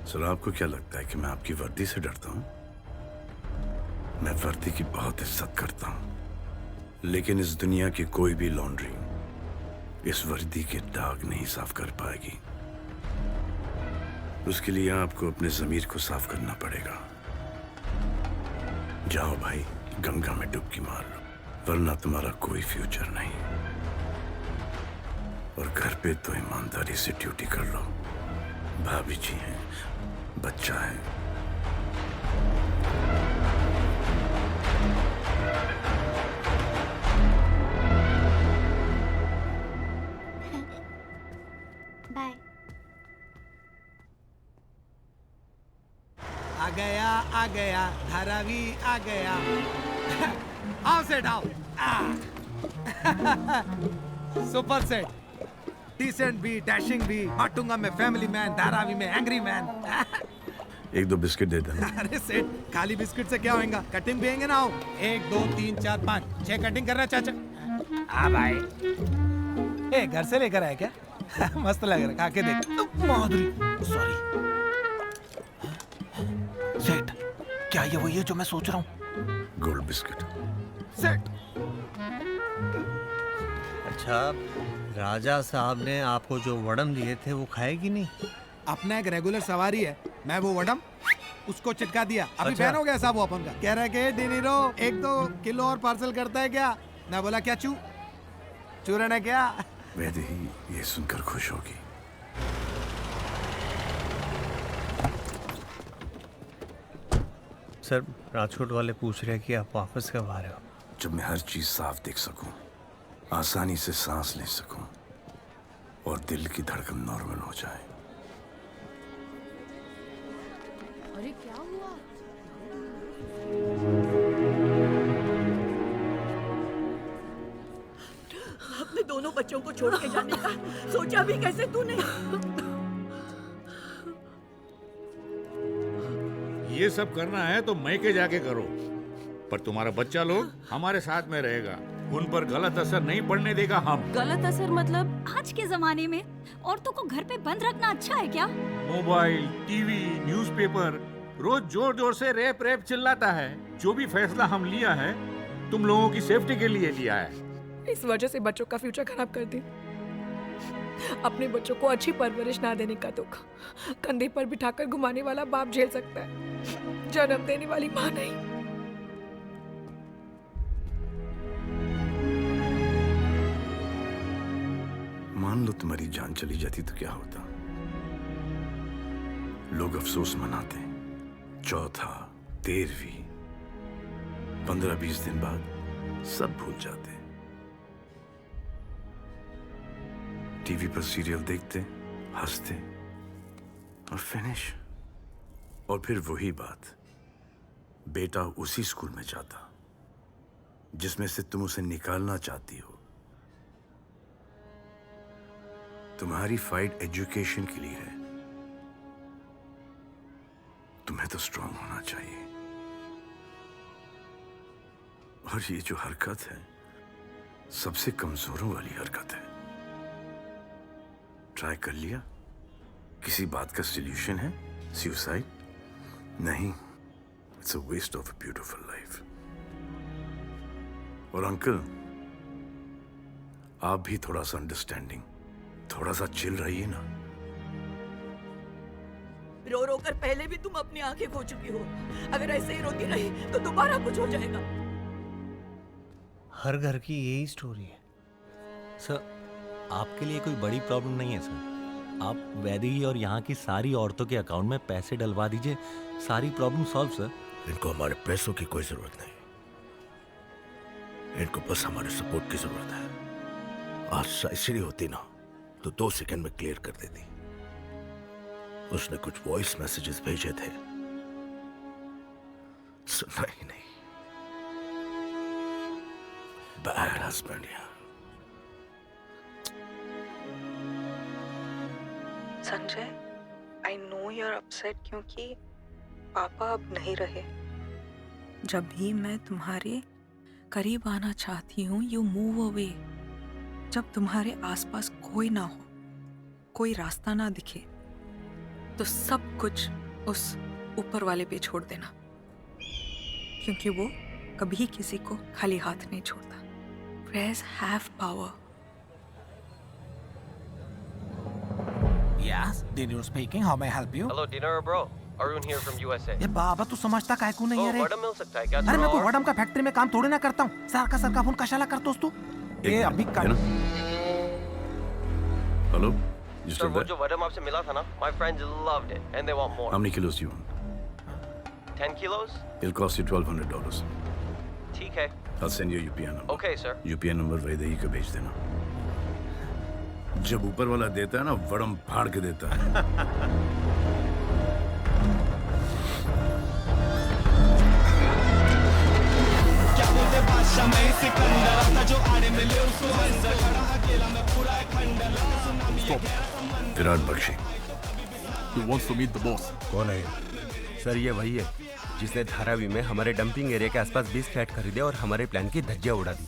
Sir, आपको क्या लगता है कि मैं आपकी वर्दी से डरता हूँ? मैं वर्दी की बहुत इज्जत करता हूँ, लेकिन इस दुनिया की कोई भी लॉन्ड्री इस वर्दी के दाग नहीं साफ कर पाएगी। उसके लिए आपको अपने ज़मीर को साफ करना पड़ेगा। जाओ भाई, गंगा में डुबकी मार लो, वरना तुम्हारा कोई फ्यूचर नहीं। और घर पे तो ईमानदारी से ड्यूटी कर लो। भाभी जी हैं, बच्चा है। बाय। आ गया धारावी आ गया। आओ सेट आओ। सुपर सेट, डिसेंट भी, डैशिंग भी, बांटूंगा मैं फैमिली मैन, धारावी में एंग्री मैन। 1-2 बिस्किट दे देना। अरे सेठ, खाली बिस्किट से क्या होगा? कटिंग भी ना हो। 1 2 3 4 5 6 कटिंग कर रहा है चाचा। हाँ भाई, ए घर से लेकर आया क्या? मस्त लग रहा है, खा के देख। माधुरी, सॉरी सेठ, क्या ये वही है जो मैं सोच रहा हूँ? Gold biscuit. सेठ, अच्छा, राजा साहब ने आपको जो वड़म दिए थे वो खाएगी नहीं? अपना एक रेगुलर सवारी है, मैं वो वड़म उसको चिटका दिया। अभी अच्छा। बैन हो गया साहब वो अपन का। कह रहा है कि डिनीरो 1-2 किलो और पार्सल करता है क्या? मैं बोला क्या चूरन है क्या? वैदे ही ये सुनकर खुश होगी। सर, राजकोट वाले पूछ रहे हैं कि आप वापस कब आ रहे हो? जब मैं हर चीज साफ देख सकूं, आसानी से सांस ले सकूं और दिल की धड़कन नॉर्मल हो जाए। अरे क्या हुआ? अपने दोनों बच्चों को छोड़ के जाने का सोचा भी कैसे तूने? ये सब करना है तो मैके जाके करो, पर तुम्हारा बच्चा लोग हमारे साथ में रहेगा, उन पर गलत असर नहीं पड़ने देगा हम। गलत असर मतलब? आज के जमाने में औरतों को घर पे बंद रखना अच्छा है क्या? मोबाइल, टीवी, न्यूज़पेपर रोज जोर जोर से रेप रेप चिल्लाता है। जो भी फैसला हम लिया है तुम लोगों की सेफ्टी के लिए लिया है। इस वजह से बच्चों का फ्यूचर खराब कर दी। अपने बच्चों को अच्छी परवरिश ना देने का दुख कंधे पर बिठाकर घुमाने वाला बाप झेल सकता है, जन्म देने वाली माँ नहीं। मान लो तुम्हारी जान चली जाती तो क्या होता? लोग अफसोस मनाते, चौथा, 13वीं, 15-20 दिन बाद सब भूल जाते। टीवी पर सीरियल देखते, हंसते और फिनिश। और फिर वही बात, बेटा उसी स्कूल में जाता जिसमें से तुम उसे निकालना चाहती हो। तुम्हारी फाइट एजुकेशन के लिए है। तुम्हें तो स्ट्रांग होना चाहिए। और ये जो हरकत है, सबसे कमजोरों वाली हरकत है। ट्राई कर लिया? किसी बात का सॉल्यूशन है? सुसाइड? नहीं। It's a waste of a beautiful life. और अंकल, आप भी थोड़ा सा अंडरस्टैंडिंग, थोड़ा सा चिल रहिए ना। रो रो कर पहले भी तुम अपनी आंखें खो चुकी हो। अगर ऐसे ही रोती रही तो दोबारा कुछ हो जाएगा। हर घर की यही स्टोरी है। सर, आपके लिए कोई बड़ी प्रॉब्लम नहीं है सर। आप वैदेही और यहाँ की सारी औरतों के अकाउंट में पैसे डलवा दीजिए, सारी प्रॉब्लम सॉल्व सर। इनको हमारे पैसों की कोई जरूरत नहीं, इनको बस हमारे सपोर्ट की जरूरत है। आज साइसरी होती ना तो 2 सेकंड में क्लियर कर देती। उसने कुछ वॉइस मैसेजेस भेजे थे, सुना ही नहीं। बैड हस्बैंड यार। Sanjay, I know you are upset क्योंकि पापा अब नहीं रहे। जब भी मैं तुम्हारे करीब आना चाहती हूँ, यू मूव अवे। जब तुम्हारे आसपास कोई ना हो, कोई रास्ता ना दिखे, तो सब कुछ उस ऊपर वाले पे छोड़ देना, क्योंकि वो कभी किसी को खाली हाथ नहीं छोड़ता। Prayers have power. Yes, Dinur speaking. How may I help you? Hello, Dinur, bro. Arun here from USA. ये बाबा तू समझता काय को नहीं है रे? वडम मिल सकता है क्या? अरे मैं कोई वडम का फैक्ट्री में काम थोड़ी ना करता हूँ। सर का फोन कशाला करतोस तू? ये अभी कर। हेलो, सर वो जो वडम आपसे मिला था ना, my friends loved it and they want more. How many kilos do you want? 10 kilos? It'll cost you $1,200. ठीक है। I'll send you a UPI number. Okay, sir. UPI number Vaidehi को भेज देना। जब ऊपर वाला देता है ना, वड़म फाड़ के देता है। क्या बोलते बादशाह में सिकंदर, अपना जो आड़े में ले उसको अंदर खड़ा अकेला में पूरा खंडर। Virat Bakshi. He wants to meet the boss. कौन है? सर ये वही है जिसने धारावी में हमारे डंपिंग एरिया के आसपास 20 फ्लैट खरीदे और हमारे प्लान की धज्जियां उड़ा दी।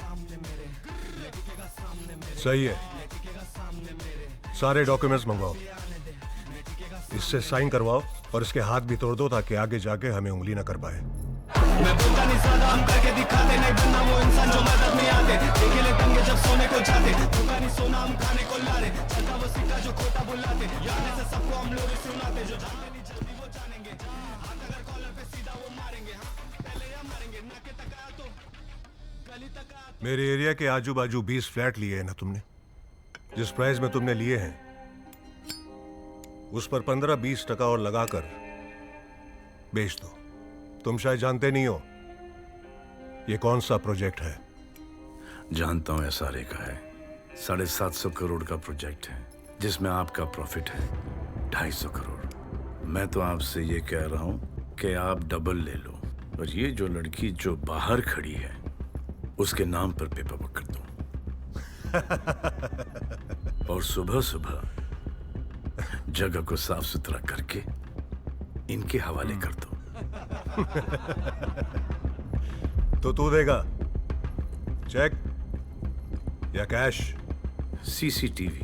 सही है, सारे डॉक्यूमेंट्स मंगवाओ, इससे साइन करवाओ और इसके हाथ भी तोड़ दो ताकि आगे जाके हमें उंगली न कर पाए। मैं बोलता नहीं ज्यादा, हम करके दिखाते, नहीं बनना वो इंसान जो मदद में आते। देखे ले तंगे जब सोने को जाते, भूखा नहीं सोना हम खाने को लाते। चलता वो सिक्का जो खोटा बुलाते, याद से सबको हम लोग सुनाते। जो जानते नहीं जल्दी वो जानेंगे, हाथ अगर कॉलर पे सीधा वो मारेंगे। पहले या मारेंगे ना के तक आया तो गली तक आया। मेरे एरिया के आजू बाजू 20 फ्लैट लिए हैं ना तुमने? जिस प्राइस में तुमने लिए हैं उस पर 15-20% और लगाकर बेच दो। तुम शायद जानते नहीं हो ये कौन सा प्रोजेक्ट है। जानता हूं, SRA का है। 750 करोड़ का प्रोजेक्ट है जिसमें आपका प्रॉफिट है 250 करोड़। मैं तो आपसे ये कह रहा हूं कि आप डबल ले लो और ये जो लड़की जो बाहर खड़ी है उसके नाम पर पेपर वर्क कर दो। और सुबह सुबह जगह को साफ सुथरा करके इनके हवाले कर दो। तो तू देगा चेक या कैश? CCTV,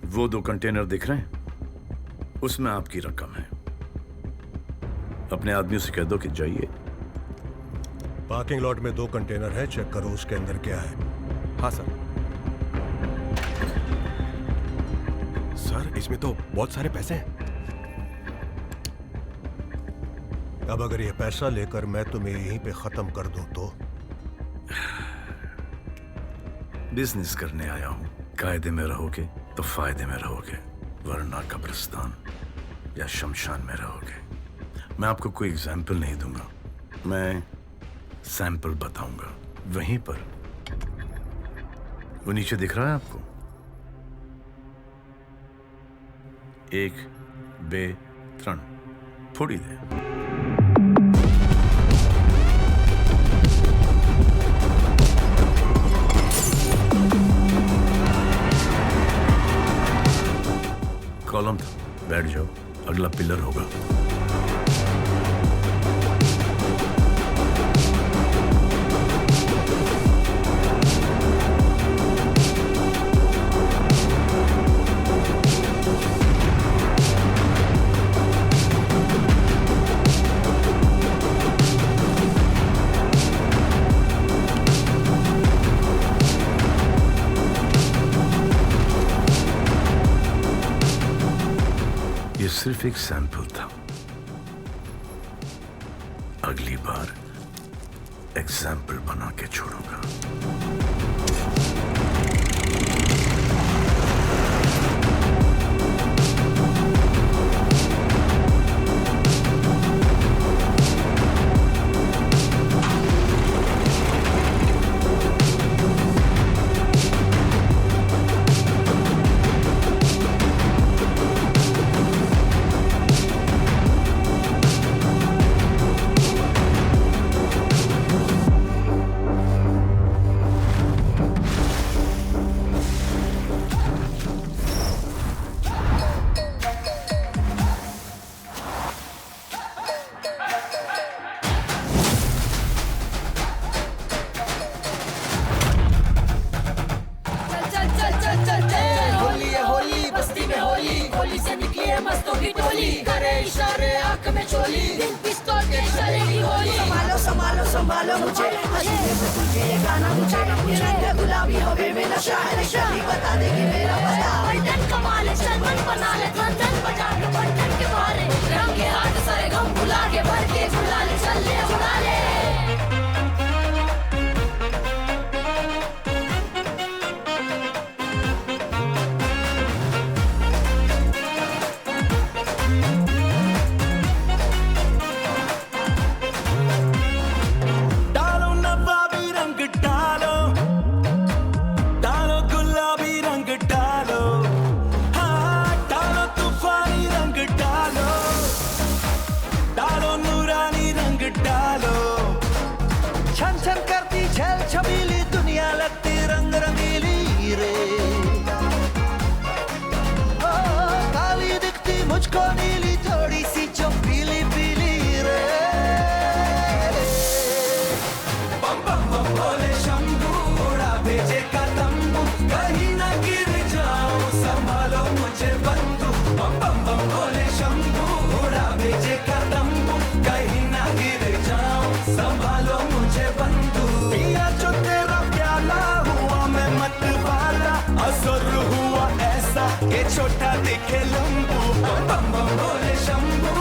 वो 2 कंटेनर दिख रहे हैं, उसमें आपकी रकम है। अपने आदमियों से कह दो कि जाइए। पार्किंग लॉट में 2 कंटेनर हैं, चेक करो उसके अंदर क्या है। हाँ सर। सर इसमें तो बहुत सारे पैसे हैं। अब अगर ये पैसा लेकर मैं तुम्हें यहीं पे खत्म कर दूं तो? बिजनेस करने आया हूं, कायदे में रहोगे तो फायदे में रहोगे, वरना कब्रिस्तान या शमशान में रहोगे। मैं आपको कोई एग्जाम्पल नहीं दूंगा, मैं सैंपल बताऊंगा। वहीं पर वो नीचे दिख रहा है आपको, 1, 2, 3 फोड़ी दे। कॉलम था, बैठ जाओ, अगला पिलर होगा। ये सिर्फ एक सैंपल था, अगली बार एग्जाम्पल बना के छोड़ूंगा। संभालो मुझे, हसीने में तुझे ये गाना मुझे, ये रंग गुलाबी हवे में नशा है, नशा ही बता देगी मेरा पता। बंधन कमाल चल मन बना ले, बंधन बजा के बंधन के बारे, रंग के हाथ सारे गम भुला के भर के भुला ले, चल ले उड़ा ले। छबीली दुनिया लगती रंग रंगीली रे, ओ काली दिखती मुझको नीली थोड़ी सी चौपीली पीली रे। बम बम बम बोले शंभू, उड़ा भेजे का तंबू, कहीं ना गिर जाऊं संभालो मुझे बंधु। बम बम बम बोले शंभू, उड़ा भेजे का तंबू, कहीं ना गिर जाऊं संभालो मुझे बंधु। जो तेरा प्याला हुआ मैं मत वाला, असर हुआ ऐसा कि छोटा दिखे लंबू। बम बम बोले शंभू,